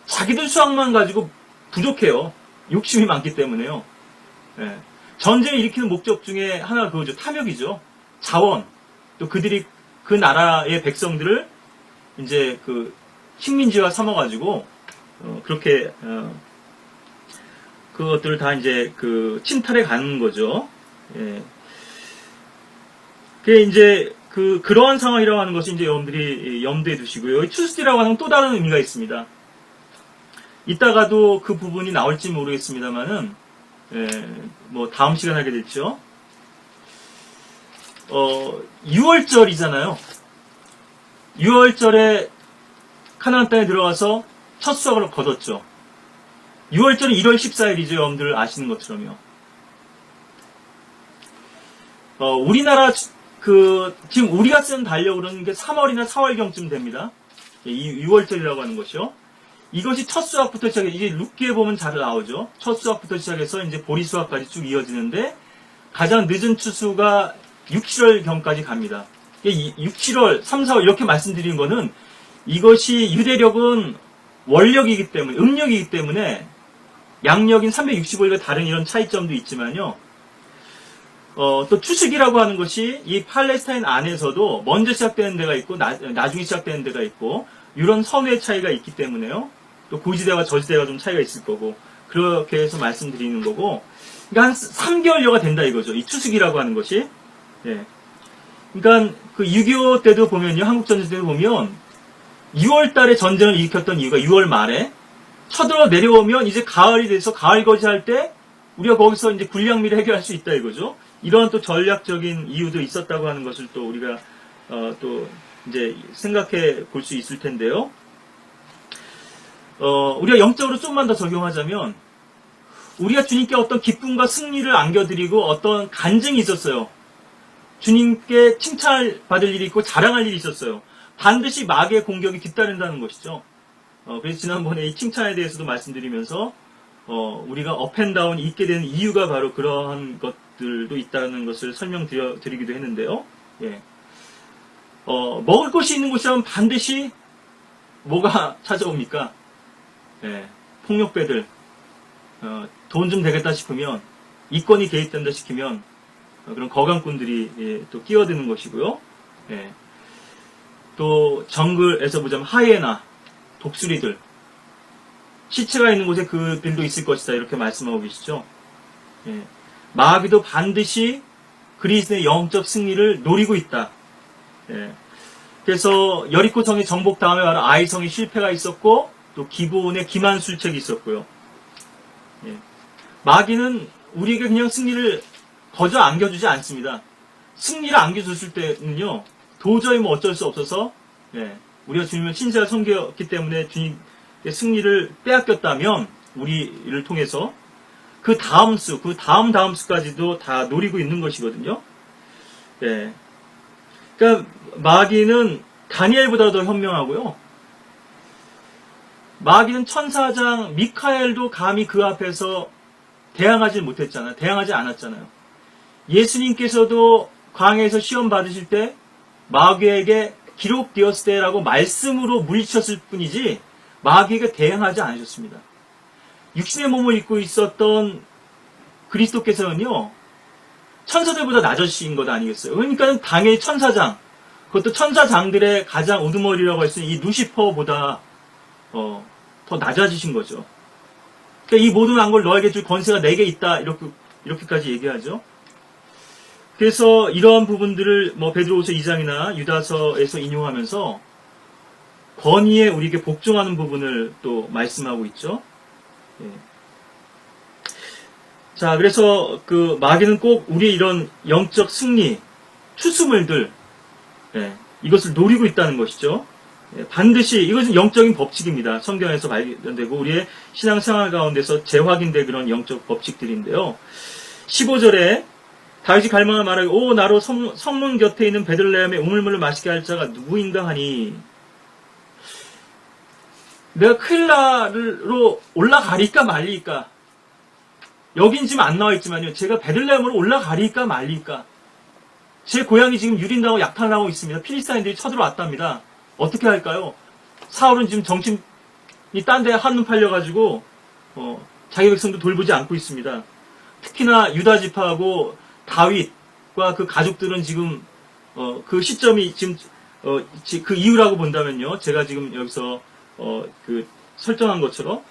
자기들 수확만 가지고 부족해요. 욕심이 많기 때문에요. 예. 전쟁을 일으키는 목적 중에 하나가 그거죠. 탐욕이죠. 자원. 또 그들이 그 나라의 백성들을 이제 그 식민지화 삼아가지고 그렇게 그것들을 다 이제 그 침탈해 가는 거죠. 예. 그게 이제 그러한 상황이라고 하는 것이 이제 여러분들이 염두에 두시고요. 추수띠라고 하는 또 다른 의미가 있습니다. 이따가도 그 부분이 나올지 모르겠습니다만은, 다음 시간에 하게 됐죠. 6월절이잖아요. 6월절에 카나안 땅에 들어가서 첫 수확을 거뒀죠. 6월절은 1월 14일이죠. 여러분들 아시는 것처럼요. 우리나라 지금 우리가 쓰는 달력으로는 이게 3월이나 4월경쯤 됩니다. 이 6월절이라고 하는 것이요. 이것이 첫 수확부터 시작해, 이게 룻기에 보면 잘 나오죠. 첫 수확부터 시작해서 이제 보리 수확까지 쭉 이어지는데, 가장 늦은 추수가 6, 7월경까지 갑니다. 6, 7월, 3, 4월 이렇게 말씀드린 거는, 이것이 유대력은 월력이기 때문에, 음력이기 때문에, 양력인 365일과 다른 이런 차이점도 있지만요. 또 추수기라고 하는 것이 이 팔레스타인 안에서도 먼저 시작되는 데가 있고 나중에 시작되는 데가 있고 이런 선의 차이가 있기 때문에요. 또 고지대와 저지대가 좀 차이가 있을 거고 그렇게 해서 말씀드리는 거고, 그러니까 한 3개월여가 된다 이거죠. 이 추수기라고 하는 것이. 예. 그러니까 그 6.25 때도 보면요, 한국전쟁 때도 보면 6월 달에 전쟁을 일으켰던 이유가 6월 말에 쳐들어 내려오면 이제 가을이 돼서 가을거지 할 때 우리가 거기서 이제 군량미를 해결할 수 있다 이거죠. 이런 또 전략적인 이유도 있었다고 하는 것을 또 우리가 또 이제 생각해 볼 수 있을 텐데요. 우리가 영적으로 좀만 더 적용하자면 우리가 주님께 어떤 기쁨과 승리를 안겨드리고 어떤 간증이 있었어요. 주님께 칭찬을 받을 일이 있고 자랑할 일이 있었어요. 반드시 마귀의 공격이 뒤따른다는 것이죠. 그래서 지난번에 이 칭찬에 대해서도 말씀드리면서 우리가 업앤다운이 있게 되는 이유가 바로 그러한 것들도 있다는 것을 설명드리기도 했는데요. 예. 먹을 것이 있는 곳이라면 반드시 뭐가 찾아옵니까? 예. 폭력배들, 돈 좀 되겠다 싶으면, 이권이 개입된다 싶으면 그런 거강꾼들이 예, 또 끼어드는 것이고요. 예. 또 정글에서 보자면 하이에나, 독수리들, 시체가 있는 곳에 그들도 있을 것이다 이렇게 말씀하고 계시죠. 예. 마귀도 반드시 그리스도의 영적 승리를 노리고 있다. 예. 그래서 여리코 성의 정복 다음에 바로 아이 성의 실패가 있었고 또 기브온의 기만술책이 있었고요. 예. 마귀는 우리에게 그냥 승리를 거저 안겨주지 않습니다. 승리를 안겨줬을 때는요, 도저히 뭐 어쩔 수 없어서, 예, 우리가 주님을 신세가 섬겼기 때문에 주님의 승리를 빼앗겼다면, 우리를 통해서, 그 다음 수, 그 다음 수까지도 다 노리고 있는 것이거든요. 예. 그러니까, 마귀는 다니엘보다 더 현명하고요. 마귀는 천사장 미카엘도 감히 그 앞에서 대항하지 못했잖아요. 대항하지 않았잖아요. 예수님께서도 광야에서 시험 받으실 때 마귀에게 기록되었을 때라고 말씀으로 물리쳤을 뿐이지 마귀에게 대항하지 않으셨습니다. 육신의 몸을 입고 있었던 그리스도께서는요, 천사들보다 낮으신 것 아니겠어요? 그러니까 당연히 천사장, 그것도 천사장들의 가장 우두머리라고 할 수 있는 이 루시퍼보다 더 낮아지신 거죠. 그러니까 이 모든 왕국을 너에게 줄 권세가 내게 있다, 이렇게까지 얘기하죠. 그래서 이러한 부분들을 베드로후서 2장이나 유다서에서 인용하면서 권위에 우리에게 복종하는 부분을 또 말씀하고 있죠. 예. 자, 그래서 그 마귀는 꼭 우리의 이런 영적 승리, 추수물들, 예, 이것을 노리고 있다는 것이죠. 예, 반드시 이것은 영적인 법칙입니다. 성경에서 발견되고 우리의 신앙생활 가운데서 재확인된 그런 영적 법칙들인데요. 15절에 다윗이 갈망을 말하기, 오 나로 성문 곁에 있는 베들레헴의 우물물을 마시게 할 자가 누구인가 하니, 내가 크릴라로 올라가리까 말리까, 여긴 지금 안 나와 있지만요, 제가 베들레헴으로 올라가리까 말리까, 제 고향이 지금 유린당하고 약탈당하고 있습니다. 필리스타인들이 쳐들어왔답니다. 어떻게 할까요? 사울은 지금 정신이 딴 데 한눈 팔려가지고 자기 백성도 돌보지 않고 있습니다. 특히나 유다 지파하고 다윗과 그 가족들은 지금 그 시점이 지금 그 이유라고 본다면요, 제가 지금 여기서 그 설정한 것처럼,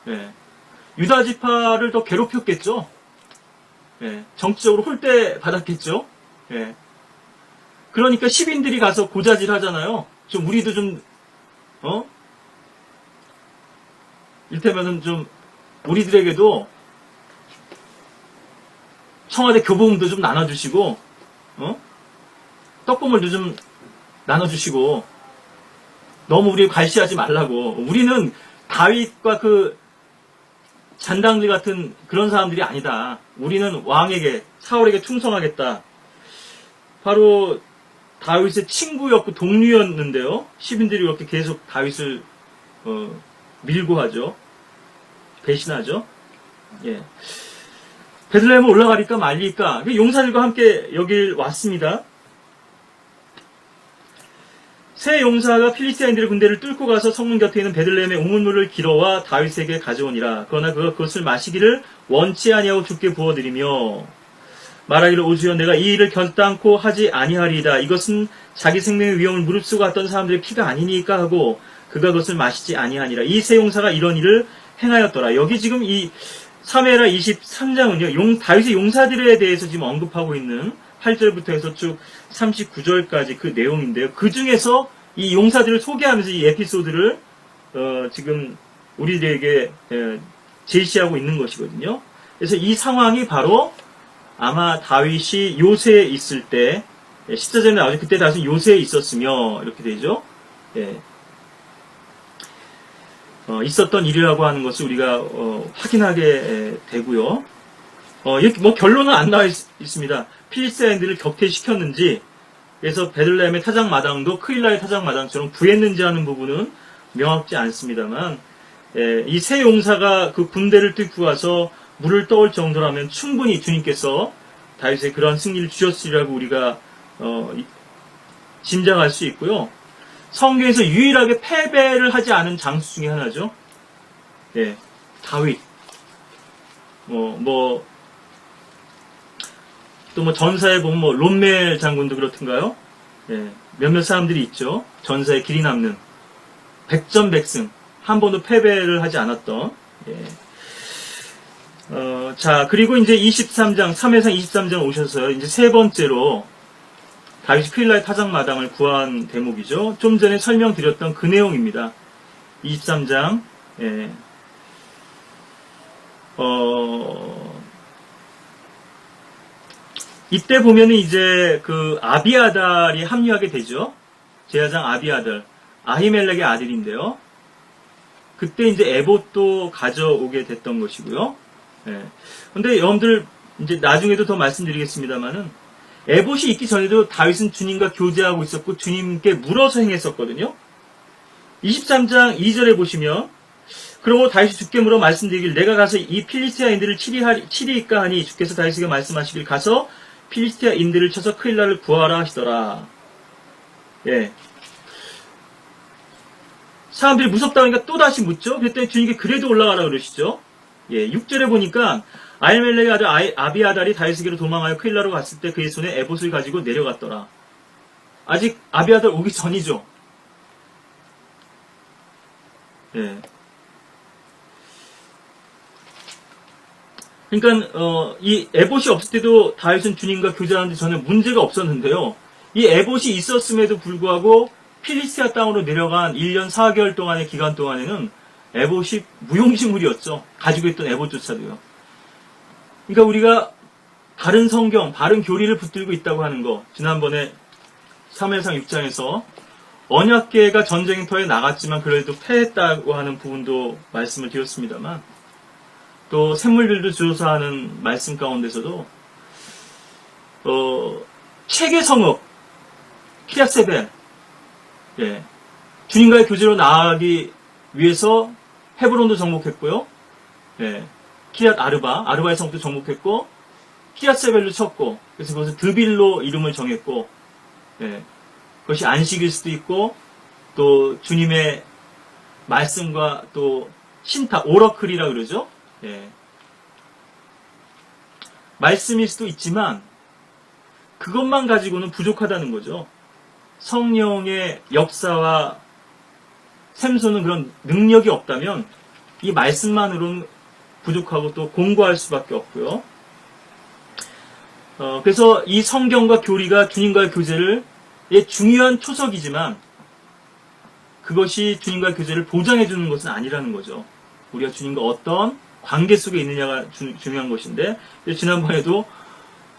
예, 유다 지파를 더 괴롭혔겠죠. 예, 정치적으로 홀대 받았겠죠. 예. 그러니까 시민들이 가서 고자질 하잖아요. 좀 우리도 좀 이를테면은 좀 우리들에게도 청와대 교보금도 좀 나눠주시고, 떡고물도 좀 나눠주시고, 너무 우리 괄시하지 말라고. 우리는 다윗과 그 잔당들 같은 그런 사람들이 아니다. 우리는 왕에게, 사울에게 충성하겠다. 바로 다윗의 친구였고 동료였는데요. 시민들이 이렇게 계속 다윗을 밀고 하죠. 배신하죠. 예. 베들레헴을 올라가리까 말리까, 용사들과 함께 여길 왔습니다. 세 용사가 필리스타인들의 군대를 뚫고 가서 성문 곁에 있는 베들레헴의 우물물을 길어와 다윗에게 가져오니라. 그러나 그것을 마시기를 원치 아니하고 주께 부어드리며 말하기를, 오 주여, 내가 이 일을 결단코 하지 아니하리이다. 이것은 자기 생명의 위험을 무릅쓰고 갔던 사람들의 피가 아니니까 하고 그가 그것을 마시지 아니하니라. 이 세 용사가 이런 일을 행하였더라. 여기 지금 이 사무엘하 23장은요, 다윗의 용사들에 대해서 지금 언급하고 있는 8절부터 해서 쭉 39절까지 그 내용인데요. 그 중에서 이 용사들을 소개하면서 이 에피소드를 지금 우리들에게 제시하고 있는 것이거든요. 그래서 이 상황이 바로 아마 다윗이 요새에 있을 때, 14절에 나오죠. 그때 다윗은 요새에 있었으며, 이렇게 되죠. 예. 있었던 일이라고 하는 것을 우리가 확인하게 되고요. 이렇게 뭐 결론은 안 나와 있습니다. 필리스타인들을 격퇴시켰는지, 그래서 베들레헴의 타작마당도 크일라의 타작마당처럼 구했는지 하는 부분은 명확지 않습니다만, 이 세 용사가 그 군대를 뚫고 와서 물을 떠올 정도라면 충분히 주님께서 다윗에 그러한 승리를 주셨으리라고 우리가 짐작할 수 있고요. 성경에서 유일하게 패배를 하지 않은 장수 중에 하나죠. 다윗. 또 뭐 전사에 보면 뭐 롬멜 장군도 그렇던가요? 몇몇 사람들이 있죠. 전사에 길이 남는 백전백승, 한 번도 패배를 하지 않았던. 자, 그리고 이제 23장, 3회상 23장 오셔서 이제 세 번째로 다윗이 크일라의 타작마당을 구한 대목이죠. 좀 전에 설명드렸던 그 내용입니다. 23장, 이때 보면은 이제 그 아비아달이 합류하게 되죠. 제사장 아비아달, 아히멜렉의 아들인데요. 그때 이제 에봇도 가져오게 됐던 것이고요. 근데 여러분들 이제 나중에도 더 말씀드리겠습니다만은 에봇이 있기 전에도 다윗은 주님과 교제하고 있었고 주님께 물어서 행했었거든요. 23장 2절에 보시면 그러고 다윗이 주께 물어 말씀드리길 내가 가서 이 필리스티아인들을 치리이까 하니 주께서 다윗에게 말씀하시길 가서 필리스티아인들을 쳐서 크일라를 구하라 하시더라. 사람들이 무섭다 하니까 또 다시 묻죠. 그랬더니 주님께 그래도 올라가라 그러시죠. 6절에 보니까 아히멜렉의 아들 아비아달이 다윗에게로 도망하여 크일라로 갔을 때 그의 손에 에봇을 가지고 내려갔더라. 아직 아비아달 오기 전이죠. 그러니까 이 에봇이 없을 때도 다윗은 주님과 교제하는데 전혀 문제가 없었는데요. 이 에봇이 있었음에도 불구하고 필리스티아 땅으로 내려간 1년 4개월 동안의 기간 동안에는 에봇이 무용지물이었죠. 가지고 있던 에봇조차도요. 그러니까 우리가 바른 성경, 바른 교리를 붙들고 있다고 하는 거, 지난번에 사무엘상 6장에서 언약궤가 전쟁터에 나갔지만 그래도 패했다고 하는 부분도 말씀을 드렸습니다만, 또 샘물들도 조사하는 말씀 가운데서도 책의 성읍 키랴세벨, 주님과의 교제로 나아가기 위해서 헤브론도 정복했고요. 키랏 아르바의 성도 정복했고, 키랴세벨로 쳤고, 그래서 그것을 드빌로 이름을 정했고, 그것이 안식일 수도 있고, 또 주님의 말씀과 또 신탁, 오러클이라 그러죠. 말씀일 수도 있지만, 그것만 가지고는 부족하다는 거죠. 성령의 역사와 샘솟는 그런 능력이 없다면 이 말씀만으로는 부족하고 또 공고할 수밖에 없고요. 그래서 이 성경과 교리가 주님과의 교제를 중요한 초석이지만 그것이 주님과의 교제를 보장해주는 것은 아니라는 거죠. 우리가 주님과 어떤 관계 속에 있느냐가 중요한 것인데, 지난번에도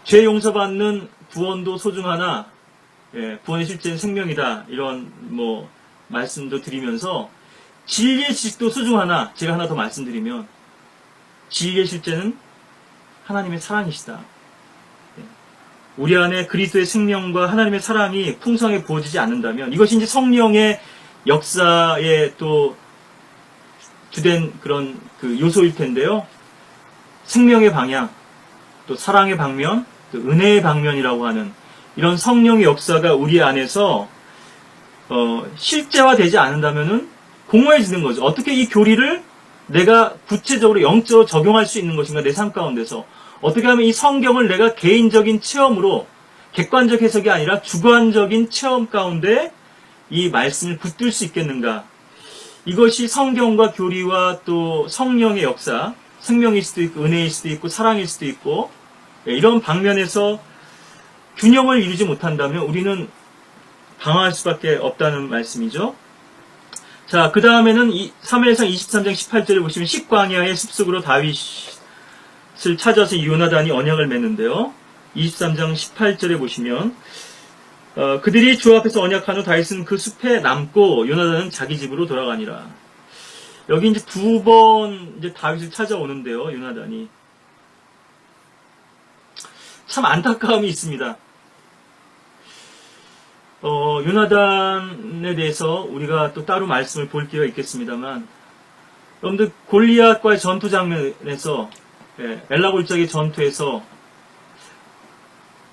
죄 용서받는 구원도 소중하나 구원의 실제는 생명이다, 이런 말씀도 드리면서 진리의 지식도 소중하나 제가 하나 더 말씀드리면 진리의 실제는 하나님의 사랑이시다. 우리 안에 그리스도의 생명과 하나님의 사랑이 풍성하게 부어지지 않는다면 이것이 이제 성령의 역사에 또 주된 그런 그 요소일 텐데요. 생명의 방향, 또 사랑의 방면, 또 은혜의 방면이라고 하는 이런 성령의 역사가 우리 안에서 실제화되지 않는다면은 공허해지는 거죠. 어떻게 이 교리를 내가 구체적으로 영적으로 적용할 수 있는 것인가, 내 삶 가운데서. 어떻게 하면 이 성경을 내가 개인적인 체험으로, 객관적 해석이 아니라 주관적인 체험 가운데 이 말씀을 붙들 수 있겠는가. 이것이 성경과 교리와 또 성령의 역사, 생명일 수도 있고 은혜일 수도 있고 사랑일 수도 있고, 이런 방면에서 균형을 이루지 못한다면 우리는 방황할 수밖에 없다는 말씀이죠. 자, 그 다음에는 사무엘상 23장 18절에 보시면 식광야의 숲속으로 다윗을 찾아서 요나단이 언약을 맺는데요. 23장 18절에 보시면 그들이 주 앞에서 언약한 후 다윗은 그 숲에 남고 요나단은 자기 집으로 돌아가니라. 여기 이제 두 번 이제 다윗을 찾아오는데요, 요나단이. 참 안타까움이 있습니다. 요나단에 대해서 우리가 또 따로 말씀을 볼 기회가 있겠습니다만, 여러분들 골리앗과의 전투 장면에서, 엘라 골짜기 전투에서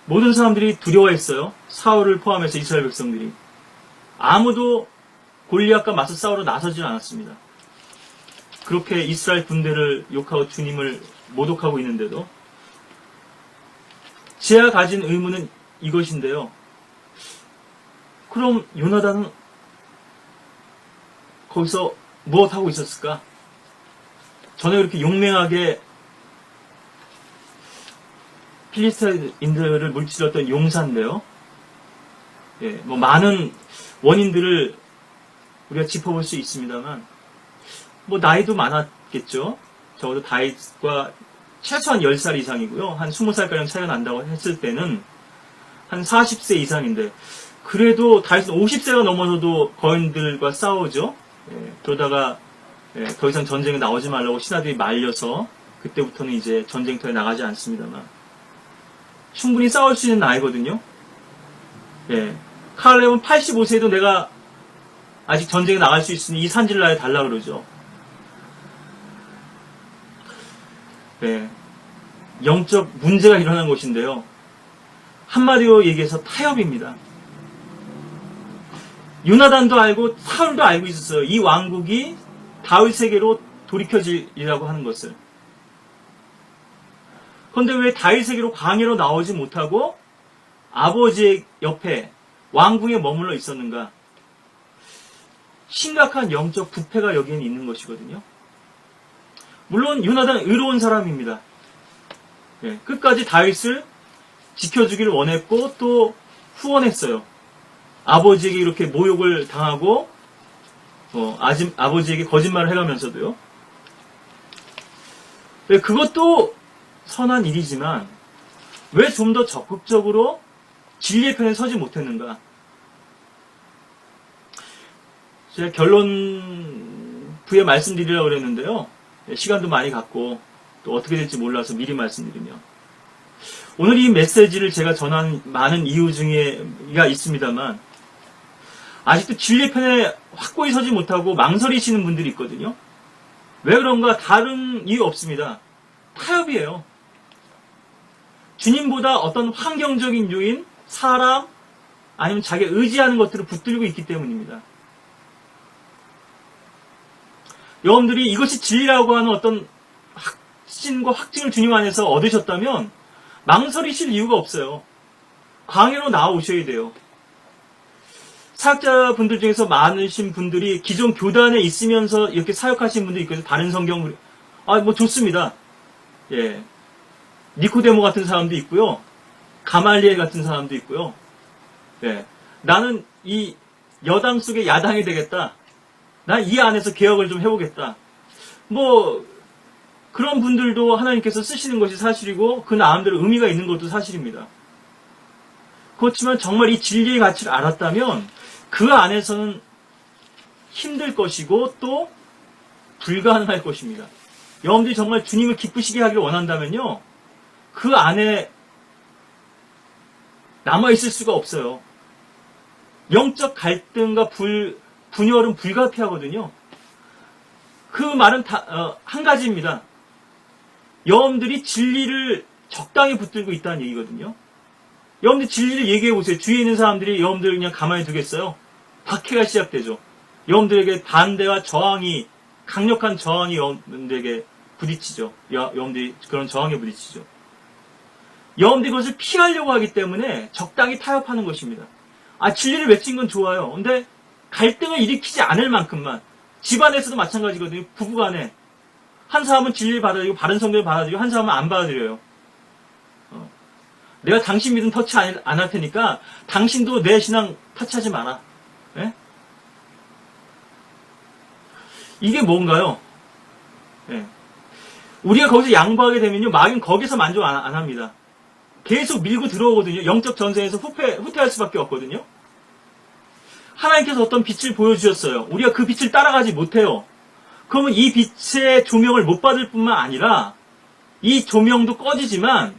모든 사람들이 두려워했어요. 사울을 포함해서 이스라엘 백성들이. 아무도 골리앗과 맞서 싸우러 나서지 않았습니다. 그렇게 이스라엘 군대를 욕하고 주님을 모독하고 있는데도 제가 가진 의문은 이것인데요. 그럼 요나단은 거기서 무엇하고 있었을까? 전에 그렇게 용맹하게 필리스타인들을 물리쳤던 용사인데요. 뭐 많은 원인들을 우리가 짚어볼 수 있습니다만, 뭐 나이도 많았겠죠. 적어도 다윗과 최소한 10살 이상이고요. 한 20살가량 차이가 난다고 했을 때는 한 40세 이상인데, 그래도 다윗은 50세가 넘어서도 거인들과 싸우죠. 그러다가 더 이상 전쟁에 나오지 말라고 신하들이 말려서 그때부터는 이제 전쟁터에 나가지 않습니다만, 충분히 싸울 수 있는 나이거든요. 칼렙은 85세도 내가 아직 전쟁에 나갈 수 있으니 이 산지를 나에 달라 그러죠. 영적 문제가 일어난 것인데요. 한마디로 얘기해서 타협입니다. 요나단도 알고 사울도 알고 있었어요. 이 왕국이 다윗에게로 돌이켜지리라고 하는 것을. 그런데 왜 다윗에게로 광야로 나오지 못하고 아버지의 옆에 왕궁에 머물러 있었는가? 심각한 영적 부패가 여기에는 있는 것이거든요. 물론 요나단은 의로운 사람입니다. 끝까지 다윗을 지켜주기를 원했고 또 후원했어요. 아버지에게 이렇게 모욕을 당하고 아버지에게 거짓말을 해가면서도요. 그것도 선한 일이지만 왜 좀 더 적극적으로 진리의 편에 서지 못했는가? 제가 결론 부에 말씀드리려고 그랬는데요. 시간도 많이 갖고 또 어떻게 될지 몰라서 미리 말씀드리면, 오늘 이 메시지를 제가 전한 많은 이유 중에가 있습니다만, 아직도 진리의 편에 확고히 서지 못하고 망설이시는 분들이 있거든요. 왜 그런가? 다른 이유 없습니다. 타협이에요. 주님보다 어떤 환경적인 요인, 사람, 아니면 자기 의지하는 것들을 붙들고 있기 때문입니다. 여러분들이 이것이 진리라고 하는 어떤 확신과 확증을 주님 안에서 얻으셨다면 망설이실 이유가 없어요. 광야로 나오셔야 돼요. 사역자분들 중에서 많으신 분들이 기존 교단에 있으면서 이렇게 사역하신 분들이 있거든요. 다른 성경을. 뭐 좋습니다. 니코데모 같은 사람도 있고요. 가말리엘 같은 사람도 있고요. 나는 이 여당 속의 야당이 되겠다. 난 이 안에서 개혁을 좀 해보겠다. 그런 분들도 하나님께서 쓰시는 것이 사실이고, 그 나름대로 의미가 있는 것도 사실입니다. 그렇지만 정말 이 진리의 가치를 알았다면, 그 안에서는 힘들 것이고, 또 불가능할 것입니다. 여러분들이 정말 주님을 기쁘시게 하기를 원한다면요, 그 안에 남아있을 수가 없어요. 영적 갈등과 분열은 불가피하거든요. 그 말은 한 가지입니다. 여러분들이 진리를 적당히 붙들고 있다는 얘기거든요. 여러분들 진리를 얘기해보세요. 주위에 있는 사람들이 여러분들 그냥 가만히 두겠어요? 박해가 시작되죠. 여러분들에게 반대와 저항이, 강력한 저항이 여러분들에게 부딪히죠. 여러분들이 그런 저항에 부딪히죠. 여러분들이 그것을 피하려고 하기 때문에 적당히 타협하는 것입니다. 진리를 외친 건 좋아요. 근데 갈등을 일으키지 않을 만큼만, 집안에서도 마찬가지거든요. 부부간에 한 사람은 진리를 받아들이고 바른 성경을 받아들이고 한 사람은 안 받아들여요. 내가 당신 믿음 터치 안 할 테니까 당신도 내 신앙 터치하지 마라. 이게 뭔가요? 우리가 거기서 양보하게 되면요, 마귀는 거기서 만족 안 합니다. 계속 밀고 들어오거든요. 영적 전쟁에서 후퇴할 수밖에 없거든요. 하나님께서 어떤 빛을 보여주셨어요. 우리가 그 빛을 따라가지 못해요. 그러면 이 빛의 조명을 못 받을 뿐만 아니라 이 조명도 꺼지지만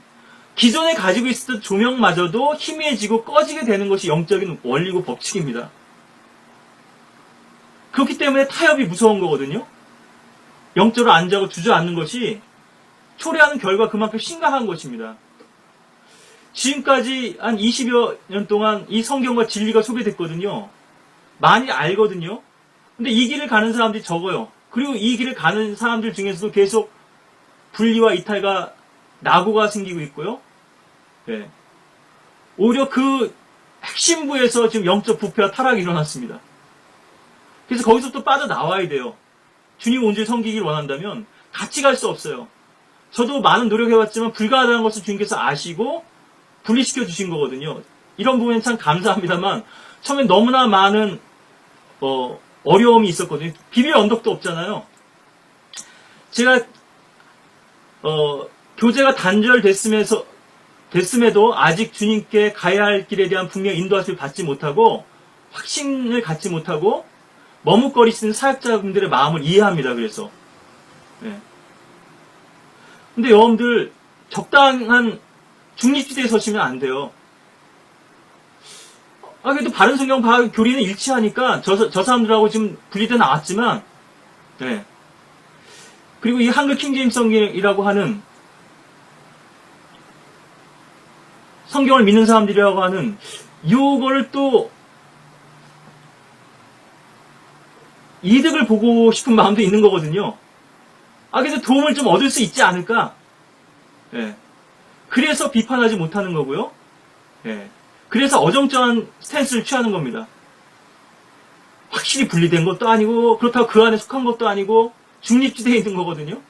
기존에 가지고 있었던 조명마저도 희미해지고 꺼지게 되는 것이 영적인 원리고 법칙입니다. 그렇기 때문에 타협이 무서운 거거든요. 영적으로 안주하고 주저앉는 것이 초래하는 결과 그만큼 심각한 것입니다. 지금까지 한 20여 년 동안 이 성경과 진리가 소개됐거든요. 많이 알거든요. 근데 이 길을 가는 사람들이 적어요. 그리고 이 길을 가는 사람들 중에서도 계속 분리와 이탈과 낙오가 생기고 있고요. 네. 오히려 그 핵심부에서 지금 영적 부패와 타락이 일어났습니다. 그래서 거기서 또 빠져나와야 돼요. 주님 온전히 섬기길 원한다면 같이 갈 수 없어요. 저도 많은 노력해봤지만 불가하다는 것을 주님께서 아시고 분리시켜 주신 거거든요. 이런 부분에 참 감사합니다만 처음엔 너무나 많은 어려움이 있었거든요. 비밀 언덕도 없잖아요. 제가 교제가 됐음에도 아직 주님께 가야 할 길에 대한 분명 인도하심을 받지 못하고 확신을 갖지 못하고 머뭇거리시는 사역자분들의 마음을 이해합니다. 그래서 근데 여러분들 적당한 중립지대에 서시면 안 돼요. 그래도 바른 성경 교리는 일치하니까 저 사람들하고 지금 분리돼 나왔지만 그리고 이 한글 킹제임스 성경이라고 하는 성경을 믿는 사람들이라고 하는 이거를 또 이득을 보고 싶은 마음도 있는 거거든요. 그래서 도움을 좀 얻을 수 있지 않을까? 그래서 비판하지 못하는 거고요. 그래서 어정쩡한 스탠스를 취하는 겁니다. 확실히 분리된 것도 아니고 그렇다고 그 안에 속한 것도 아니고 중립지대에 있는 거거든요.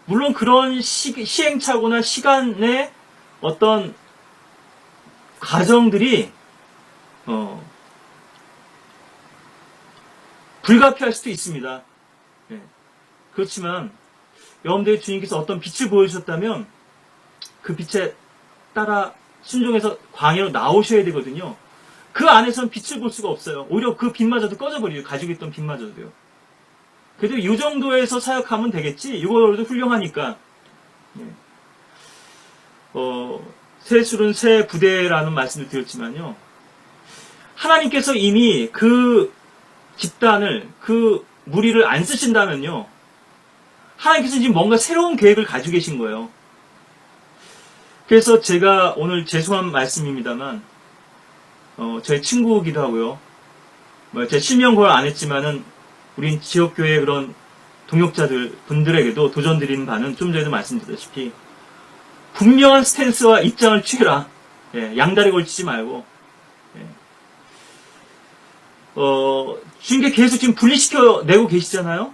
물론 그런 시행착오나 시간의 어떤 과정들이 불가피할 수도 있습니다. 그렇지만 여러분들의 주님께서 어떤 빛을 보여주셨다면 그 빛에 따라 순종해서 광야로 나오셔야 되거든요. 그 안에서는 빛을 볼 수가 없어요. 오히려 그 빛마저도 꺼져버려요. 가지고 있던 빛마저도요. 그래도 이 정도에서 사역하면 되겠지. 이거로도 훌륭하니까. 새 술은 새 부대라는 말씀을 드렸지만요. 하나님께서 이미 그 집단을, 그 무리를 안 쓰신다면요. 하나님께서 지금 뭔가 새로운 계획을 가지고 계신 거예요. 그래서 제가 오늘 죄송한 말씀입니다만, 저희 친구이기도 하고요. 제 실명 고할 안 했지만은, 우린 지역교회 그런 분들에게도 도전드리는 바는 좀 전에도 말씀드렸다시피, 분명한 스탠스와 입장을 취해라. 양다리 걸치지 말고, 주님께 계속 지금 분리시켜 내고 계시잖아요?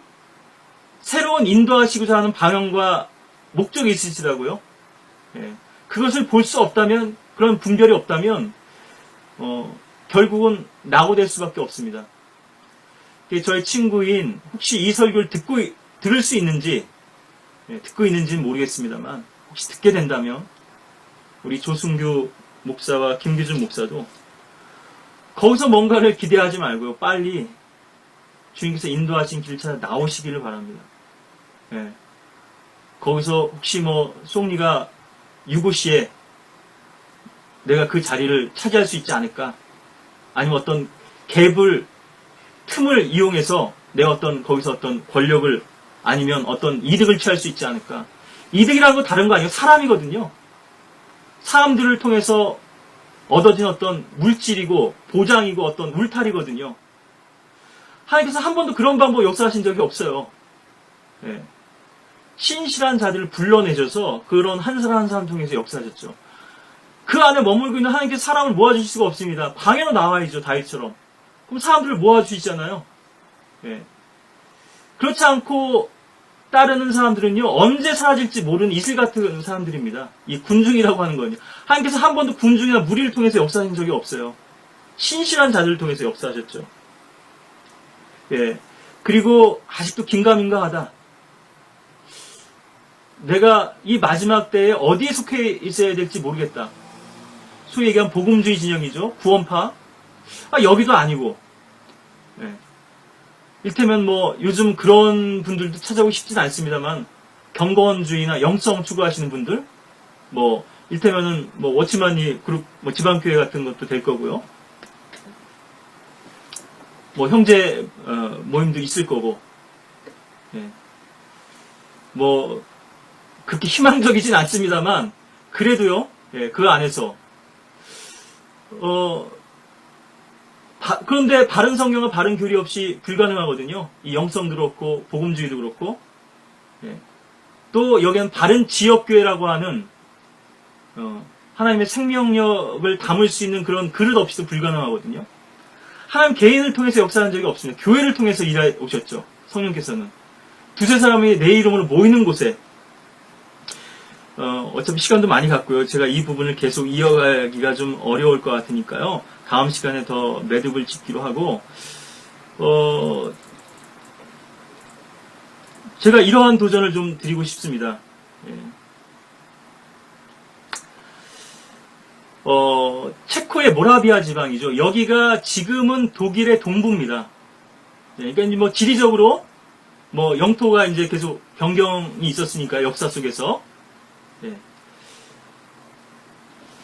새로운 인도하시고자 하는 방향과 목적이 있으시다고요? 그것을 볼 수 없다면, 그런 분별이 없다면, 결국은 낙오될 수밖에 없습니다. 저희 친구인, 혹시 이 설교를 들을 수 있는지, 듣고 있는지는 모르겠습니다만, 혹시 듣게 된다면, 우리 조승규 목사와 김규준 목사도, 거기서 뭔가를 기대하지 말고요. 빨리 주님께서 인도하신 길 찾아 나오시기를 바랍니다. 거기서 혹시 송리가 유고시에 내가 그 자리를 차지할 수 있지 않을까? 아니면 어떤 틈을 이용해서 내가 거기서 어떤 권력을 아니면 어떤 이득을 취할 수 있지 않을까? 이득이라는 건 다른 거 아니에요. 사람이거든요. 사람들을 통해서 얻어진 어떤 물질이고 보장이고 어떤 울타리거든요. 하나님께서 한 번도 그런 방법 역사하신 적이 없어요. 신실한 자들을 불러내셔서 그런 한 사람 한 사람 통해서 역사하셨죠. 그 안에 머물고 있는 하나님께서 사람을 모아주실 수가 없습니다. 광야로 나와야죠. 다윗처럼. 그럼 사람들을 모아주시잖아요. 그렇지 않고 따르는 사람들은요, 언제 사라질지 모르는 이슬 같은 사람들입니다. 이 군중이라고 하는 거는요. 하나님께서 한 번도 군중이나 무리를 통해서 역사하신 적이 없어요. 신실한 자들을 통해서 역사하셨죠. 그리고 아직도 긴가민가하다. 내가 이 마지막 때에 어디에 속해 있어야 될지 모르겠다. 소위 얘기한 복음주의 진영이죠. 구원파. 여기도 아니고. 일테면 뭐 요즘 그런 분들도 찾아오기 쉽진 않습니다만 경건주의나 영성 추구하시는 분들 뭐 일테면은 뭐 워치마니 그룹 뭐 지방교회 같은 것도 될 거고요. 뭐 형제 모임도 있을 거고. 예. 뭐 그렇게 희망적이진 않습니다만 그래도요. 예, 그 안에서 그런데 바른 성경과 바른 교리 없이 불가능하거든요. 이 영성도 그렇고 복음주의도 그렇고. 예. 또 여기는 바른 지역교회라고 하는 하나님의 생명력을 담을 수 있는 그런 그릇 없이도 불가능하거든요. 하나님 개인을 통해서 역사한 적이 없습니다. 교회를 통해서 일해 오셨죠. 성령께서는. 두세 사람이 내 이름으로 모이는 곳에 어차피 시간도 많이 갔고요. 제가 이 부분을 계속 이어가기가 좀 어려울 것 같으니까요. 다음 시간에 더 매듭을 짓기로 하고 제가 이러한 도전을 좀 드리고 싶습니다. 예. 체코의 모라비아 지방이죠. 여기가 지금은 독일의 동부입니다. 네, 그러니까 뭐 지리적으로 뭐 영토가 이제 계속 변경이 있었으니까 역사 속에서 네.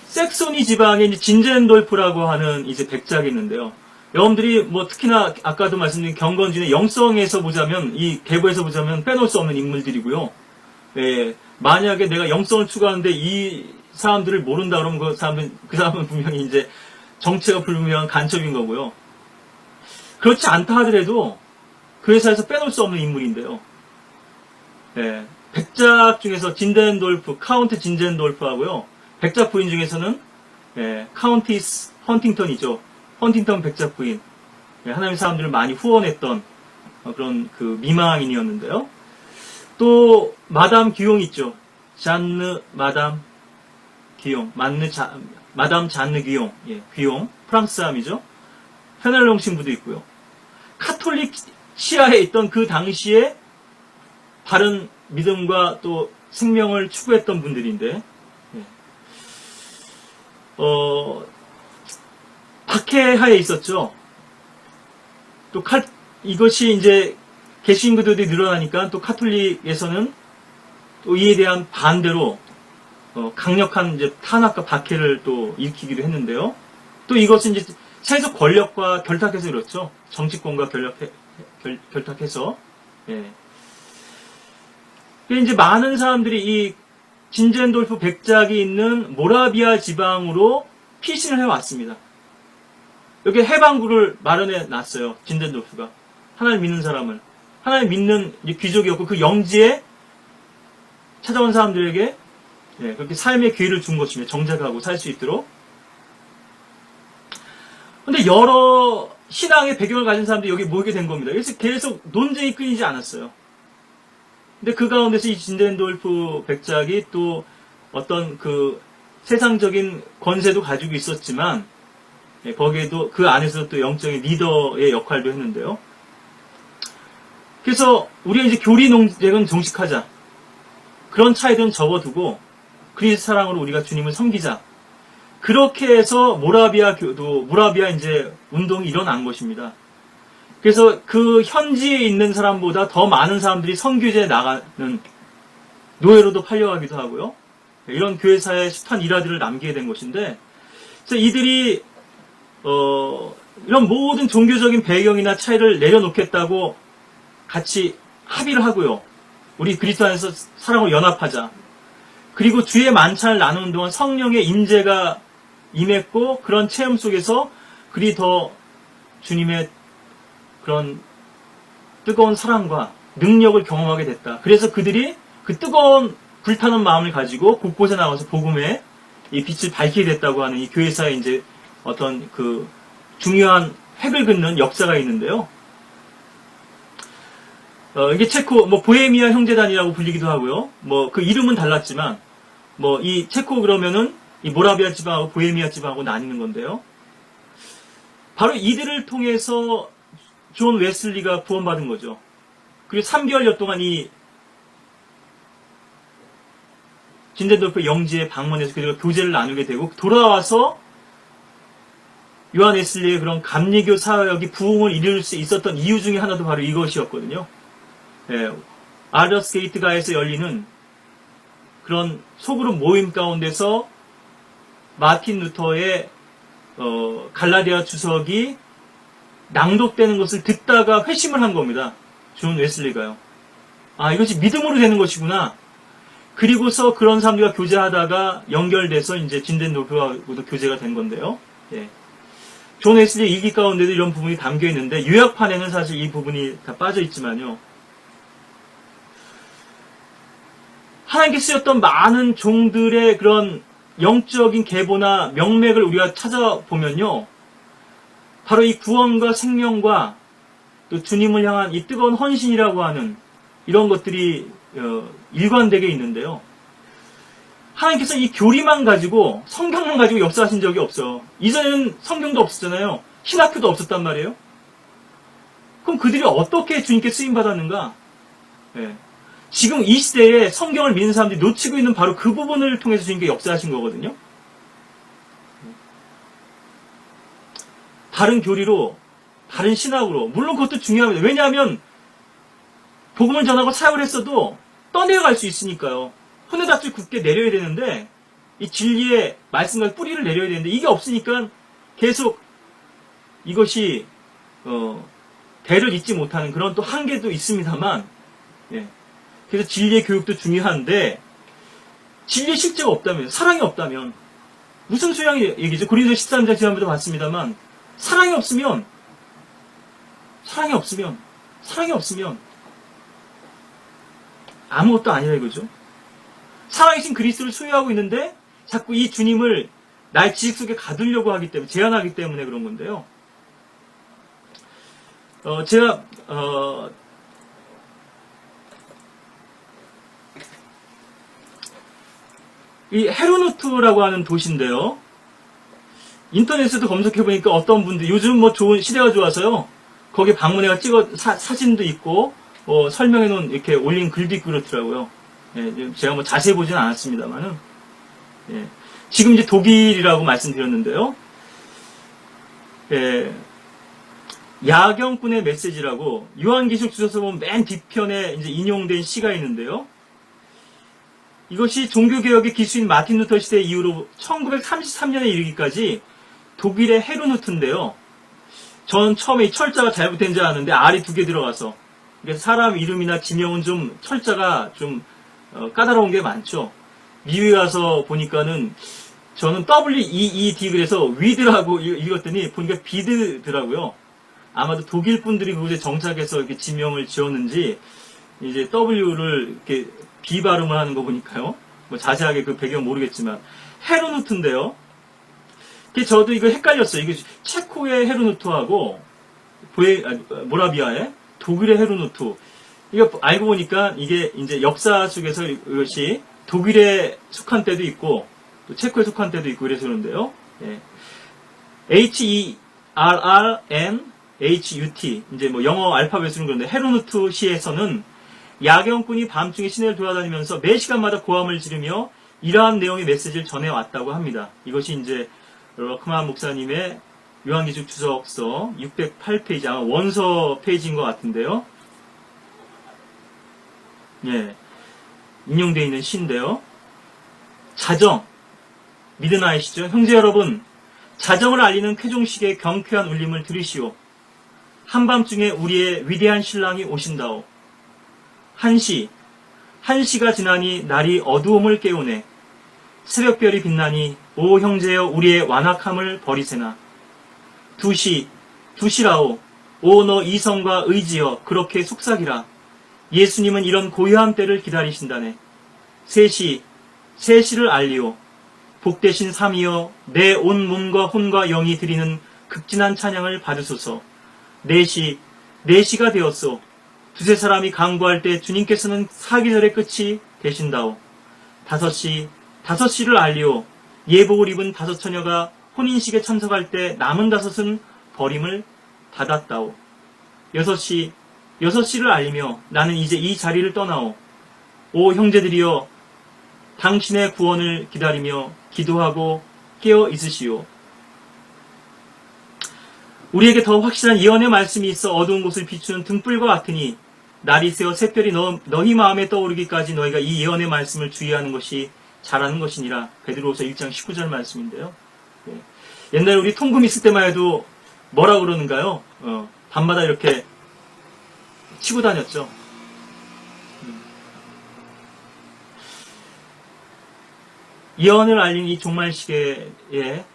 섹소니 지방에 이제 진젠돌프라고 하는 이제 백작이 있는데요. 여러분들이 뭐 특히나 아까도 말씀드린 경건주의 영성에서 보자면 이 계보에서 보자면 빼놓을 수 없는 인물들이고요. 예, 만약에 내가 영성을 추구하는데 이 사람들을 모른다 그러면 그 사람은 분명히 이제 정체가 불분명한 간첩인 거고요. 그렇지 않다 하더라도 그 회사에서 빼놓을 수 없는 인물인데요. 예, 백작 중에서 진덴돌프, 카운트 진덴돌프하고요. 백작 부인 중에서는 카운티스 헌팅턴이죠. 헌팅턴 백작 부인. 예, 하나님의 사람들을 많이 후원했던 그런 그 미망인이었는데요. 또 마담 귀용 있죠. 잔느 마담 귀용, 마담 잔느 귀용, 예, 귀용, 프랑스 사람이죠. 페넬롱 신부도 있고요. 카톨릭 시아에 있던 그 당시에 바른 믿음과 또 생명을 추구했던 분들인데, 예. 박해하에 있었죠. 또 이것이 이제 개신교들이 늘어나니까 또 카톨릭에서는 또 이에 대한 반대로 강력한 이제 탄압과 박해를 또 일으키기도 했는데요. 또 이것은 이제 세속 권력과 결탁해서 그렇죠. 정치권과 결탁해서. 예. 이제 많은 사람들이 이 진젠돌프 백작이 있는 모라비아 지방으로 피신을 해왔습니다. 여기 해방구를 마련해 놨어요. 진젠돌프가. 하나님 믿는 사람을. 하나님 믿는 귀족이었고 그 영지에 찾아온 사람들에게 그렇게 삶의 기회를 준 것입니다. 정착하고 살 수 있도록. 근데 여러 신앙의 배경을 가진 사람들이 여기 모이게 된 겁니다. 그래서 계속 논쟁이 끊이지 않았어요. 근데 그 가운데서 이 진덴돌프 백작이 또 어떤 그 세상적인 권세도 가지고 있었지만, 거기에도 그 안에서 또 영적인 리더의 역할도 했는데요. 그래서 우리가 이제 교리 논쟁은 종식하자. 그런 차이들은 접어두고 그리스도 사랑으로 우리가 주님을 섬기자. 그렇게 해서 모라비아 이제 운동이 일어난 것입니다. 그래서 그 현지에 있는 사람보다 더 많은 사람들이 선교제에 나가는 노예로도 팔려가기도 하고요. 이런 교회사의 숱한 일화들을 남기게 된 것인데, 그래서 이들이 이런 모든 종교적인 배경이나 차이를 내려놓겠다고 같이 합의를 하고요. 우리 그리스도 안에서 사랑으로 연합하자. 그리고 주의 만찬을 나누는 동안 성령의 임재가 임했고 그런 체험 속에서 그리 더 주님의 그런 뜨거운 사랑과 능력을 경험하게 됐다. 그래서 그들이 그 뜨거운 불타는 마음을 가지고 곳곳에 나가서 복음의 이 빛을 밝히게 됐다고 하는 이 교회사의 이제 어떤 그 중요한 획을 긋는 역사가 있는데요. 이게 체코, 보헤미아 형제단이라고 불리기도 하고요. 그 이름은 달랐지만, 이 체코 그러면은, 이 모라비아 지방하고 보헤미아 지방하고 나뉘는 건데요. 바로 이들을 통해서 존 웨슬리가 구원받은 거죠. 그리고 3개월여 동안 이 진덴돌프 영지에 방문해서 그들과 교제를 나누게 되고, 돌아와서 요한 웨슬리의 그런 감리교 사역이 부흥을 이룰 수 있었던 이유 중에 하나도 바로 이것이었거든요. 예, 아더스 게이트가에서 열리는 그런 소그룹 모임 가운데서 마틴 루터의 갈라디아 주석이 낭독되는 것을 듣다가 회심을 한 겁니다. 존 웨슬리가요. 아, 이것이 믿음으로 되는 것이구나. 그리고서 그런 사람들과 교제하다가 연결돼서 이제 진덴 노교하고도 교제가 된 건데요. 예. 존 웨슬리 일기 가운데도 이런 부분이 담겨 있는데 요약판에는 사실 이 부분이 다 빠져 있지만요. 하나님께 쓰였던 많은 종들의 그런 영적인 계보나 명맥을 우리가 찾아보면요. 바로 이 구원과 생명과 또 주님을 향한 이 뜨거운 헌신이라고 하는 이런 것들이 일관되게 있는데요. 하나님께서 이 교리만 가지고 성경만 가지고 역사하신 적이 없어요. 이전에는 성경도 없었잖아요. 신학교도 없었단 말이에요. 그럼 그들이 어떻게 주님께 쓰임받았는가? 네. 지금 이 시대에 성경을 믿는 사람들이 놓치고 있는 바로 그 부분을 통해서 주님께 역사하신 거거든요. 다른 교리로, 다른 신학으로, 물론 그것도 중요합니다. 왜냐하면 복음을 전하고 사역을 했어도 떠내려갈 수 있으니까요. 혼에다줄 굳게 내려야 되는데 이 진리의 말씀과 뿌리를 내려야 되는데 이게 없으니까 계속 이것이 대를 잇지 못하는 그런 또 한계도 있습니다만, 예. 그래서 진리의 교육도 중요한데 진리의 실제가 없다면, 사랑이 없다면 무슨 소양의 얘기죠? 고린도 13장 지난번에도 봤습니다만 사랑이 없으면 아무것도 아니라 이거죠. 살아계신 그리스도를 소유하고 있는데 자꾸 이 주님을 나의 지식 속에 가두려고 하기 때문에, 제한하기 때문에 그런 건데요. 제가 이 헤르누트라고 하는 도시인데요. 인터넷에도 검색해보니까 어떤 분들, 요즘 뭐 좋은 시대가 좋아서요. 거기 방문해가 사진도 있고, 설명해놓은, 이렇게 올린 글도 있고 그렇더라고요. 예, 제가 뭐 자세히 보진 않았습니다만은. 예, 지금 이제 독일이라고 말씀드렸는데요. 예, 야경꾼의 메시지라고, 요한계시록 주소서 보면 맨 뒤편에 이제 인용된 시가 있는데요. 이것이 종교개혁의 기수인 마틴 루터 시대 이후로 1933년에 이르기까지 독일의 헤르누트인데요. 전 처음에 이 철자가 잘못된 줄 알았는데 R이 2개 들어가서, 그래서 사람 이름이나 지명은 좀 철자가 좀 까다로운 게 많죠. 미국에 가서 보니까는 저는 WEED 그래서 위드라고 읽었더니 보니까 비드더라고요. 아마도 독일 분들이 그곳에 정착해서 이렇게 지명을 지었는지 이제 W를 이렇게 B 발음을 하는 거 보니까요. 뭐 자세하게 그 배경 모르겠지만 헤르누트인데요. 저도 이거 헷갈렸어요. 이게 체코의 헤르누트하고 모라비아의 독일의 헤르누트. 이거 알고 보니까 이게 이제 역사 속에서 이것이 독일에 속한 때도 있고 또 체코에 속한 때도 있고 그래서 그런데요. 예. HERRNHUT 이제 뭐 영어 알파벳으로 그런데 헤르누트 시에서는 야경꾼이 밤중에 시내를 돌아다니면서 매 시간마다 고함을 지르며 이러한 내용의 메시지를 전해왔다고 합니다. 이것이 이제 러크만 목사님의 요한계시록 주석서 608페이지 아마 원서 페이지인 것 같은데요. 예, 인용되어 있는 시인데요. 자정, 미드나잇이죠. 형제 여러분, 자정을 알리는 쾌종식의 경쾌한 울림을 들으시오. 한밤중에 우리의 위대한 신랑이 오신다오. 한시가 지나니 날이 어두움을 깨우네. 새벽별이 빛나니 오 형제여 우리의 완악함을 버리세나. 2시라오. 오 너 이성과 의지여 그렇게 속삭이라. 예수님은 이런 고요한 때를 기다리신다네. 3시를 알리오. 복되신 삼이여 내 온 몸과 혼과 영이 드리는 극진한 찬양을 받으소서. 4시가 되었소. 두세 사람이 강구할 때 주님께서는 사계절의 끝이 되신다오. 5시를 알리오. 예복을 입은 5처녀가 혼인식에 참석할 때 남은 5은 버림을 받았다오. 6시를 알리며 나는 이제 이 자리를 떠나오. 오 형제들이여 당신의 구원을 기다리며 기도하고 깨어 있으시오. 우리에게 더 확실한 예언의 말씀이 있어 어두운 곳을 비추는 등불과 같으니 날이 새어 샛별이 너희 마음에 떠오르기까지 너희가 이 예언의 말씀을 주의하는 것이 잘하는 것이니라. 베드로후서 1장 19절 말씀인데요. 예. 옛날에 우리 통금 있을 때만 해도 뭐라 그러는가요? 밤마다 이렇게 치고 다녔죠. 예언을 알린 이 종말 시대의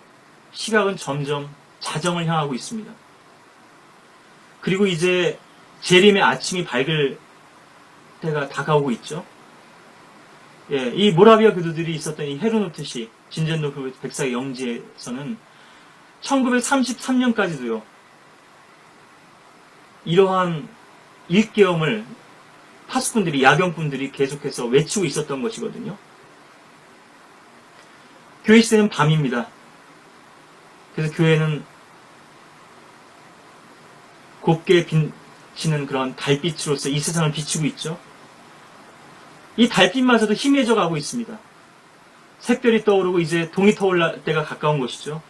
시각은 점점 자정을 향하고 있습니다. 그리고 이제 재림의 아침이 밝을 때가 다가오고 있죠. 예, 이 모라비아 교도들이 있었던 이 헤르노트시 진젠도 백사의 영지에서는 1933년까지도요. 이러한 일깨움을 파수꾼들이, 야병꾼들이 계속해서 외치고 있었던 것이거든요. 교회 시대는 밤입니다. 그래서 교회는 곱게 비치는 그런 달빛으로서 이 세상을 비추고 있죠. 이 달빛마저도 희미해져 가고 있습니다. 샛별이 떠오르고 이제 동이 터올 때가 가까운 것이죠.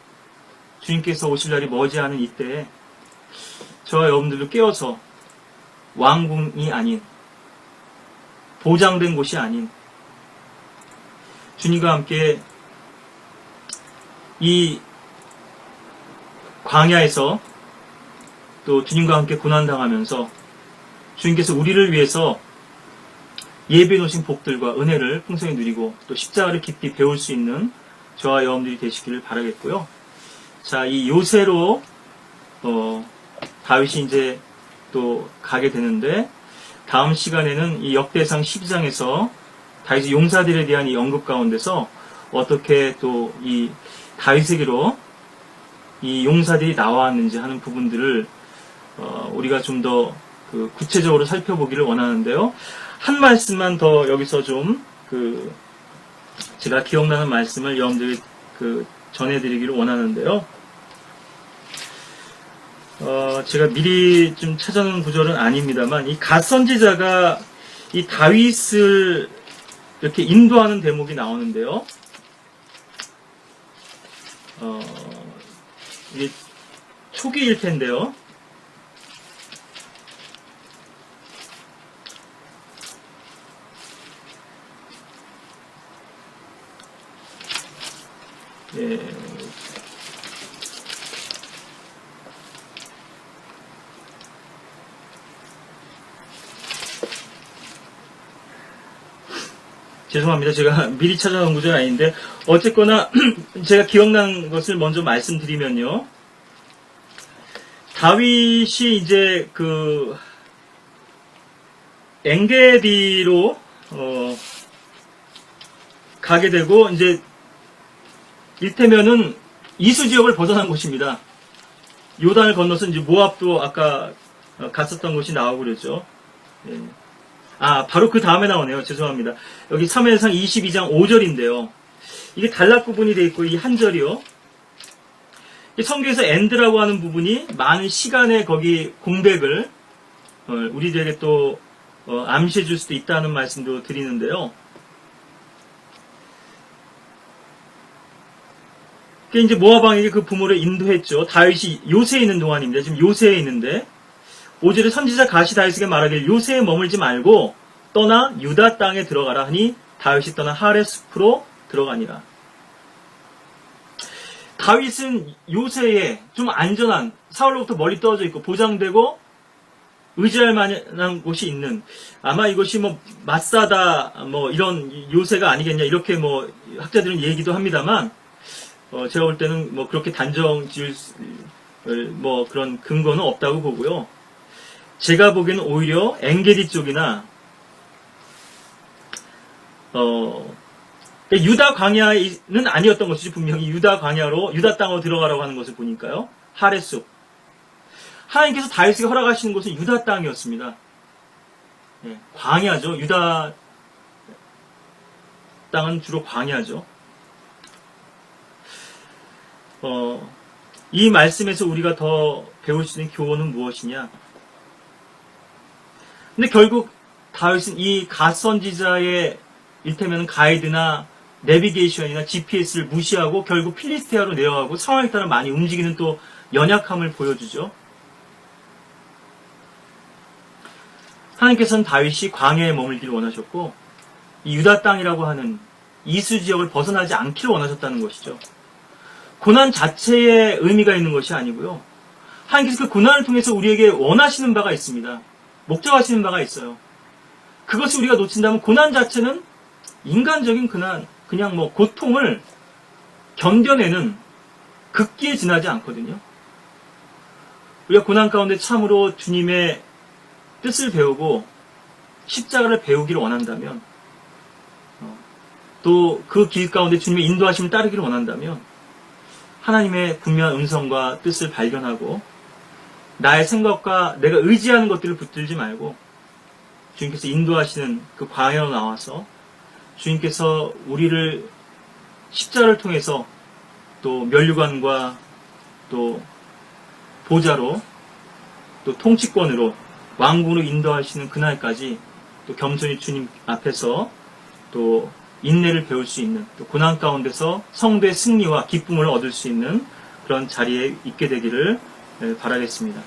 주님께서 오실 날이 머지않은 이때에 저와 여러분들도 깨어서 왕궁이 아닌, 보장된 곳이 아닌 주님과 함께 이 광야에서 또 주님과 함께 고난당하면서 주님께서 우리를 위해서 예비해 놓으신 복들과 은혜를 풍성히 누리고 또 십자가를 깊이 배울 수 있는 저와 여러분들이 되시기를 바라겠고요. 자, 이 요새로 다윗이 이제 또 가게 되는데, 다음 시간에는 이 역대상 12장에서 다윗의 용사들에 대한 이 언급 가운데서 어떻게 또 이 다윗에게로 이 용사들이 나왔는지 하는 부분들을 우리가 좀 더 구체적으로 살펴보기를 원하는데요. 한 말씀만 더 여기서 좀 제가 기억나는 말씀을 여러분들이 전해드리기를 원하는데요. 제가 미리 좀 찾아놓은 구절은 아닙니다만, 이 갓 선지자가 이 다윗을 이렇게 인도하는 대목이 나오는데요. 이게 초기일 텐데요. 예. 죄송합니다. 제가 미리 찾아놓은 구절은 아닌데, 어쨌거나 제가 기억난 것을 먼저 말씀드리면요. 다윗이 이제 엥게디로 가게 되고, 이제 일테면은 이수 지역을 벗어난 곳입니다. 요단을 건너서 이제 모압도 아까 갔었던 곳이 나오고 그랬죠. 예. 바로 그 다음에 나오네요. 죄송합니다. 여기 사무엘상 22장 5절인데요. 이게 단락 구분이 되어 있고, 이 한 절이요. 성경에서 엔드라고 하는 부분이 많은 시간의 거기 공백을 우리들에게 또 암시해 줄 수도 있다는 말씀도 드리는데요. 이제 모압 왕에게 그 부모를 인도했죠. 다윗이 요새에 있는 동안입니다. 지금 요새에 있는데 5절에 선지자 갓이 다윗에게 말하길 요새에 머물지 말고 떠나 유다 땅에 들어가라 하니 다윗이 떠나 하렛 숲으로 들어가니라. 다윗은 요새에 좀 안전한, 사울로부터 멀리 떨어져 있고 보장되고 의지할 만한 곳이 있는, 아마 이것이 마사다 이런 요새가 아니겠냐 이렇게 학자들은 얘기도 합니다만, 제가 볼 때는 그렇게 단정 지을 그런 근거는 없다고 보고요. 제가 보기에는 오히려 엥게디 쪽이나 유다 광야는 아니었던 것이지, 분명히 유다 광야로, 유다 땅으로 들어가라고 하는 것을 보니까요. 하렛숲. 하나님께서 다윗에게 허락하시는 곳은 유다 땅이었습니다. 예, 광야죠. 유다 땅은 주로 광야죠. 이 말씀에서 우리가 더 배울 수 있는 교훈은 무엇이냐? 근데 결국 다윗은 이 갓 선지자의 일테면 가이드나 내비게이션이나 GPS를 무시하고 결국 필리스티아로 내려가고 상황에 따라 많이 움직이는 또 연약함을 보여주죠. 하나님께서는 다윗이 광야에 머물기를 원하셨고 이 유다 땅이라고 하는 이스 지역을 벗어나지 않기를 원하셨다는 것이죠. 고난 자체에 의미가 있는 것이 아니고요. 하나님께서 그 고난을 통해서 우리에게 원하시는 바가 있습니다. 목적하시는 바가 있어요. 그것을 우리가 놓친다면 고난 자체는 인간적인 그냥 고통을 견뎌내는 극기에 지나지 않거든요. 우리가 고난 가운데 참으로 주님의 뜻을 배우고 십자가를 배우기를 원한다면, 또 그 길 가운데 주님의 인도하심을 따르기를 원한다면 하나님의 분명한 음성과 뜻을 발견하고 나의 생각과 내가 의지하는 것들을 붙들지 말고 주님께서 인도하시는 그 광야로 나와서 주님께서 우리를 십자가를 통해서 또 면류관과 또 보좌로 또 통치권으로 왕국으로 인도하시는 그날까지 또 겸손히 주님 앞에서 또 인내를 배울 수 있는, 또 고난 가운데서 성도의 승리와 기쁨을 얻을 수 있는 그런 자리에 있게 되기를 바라겠습니다.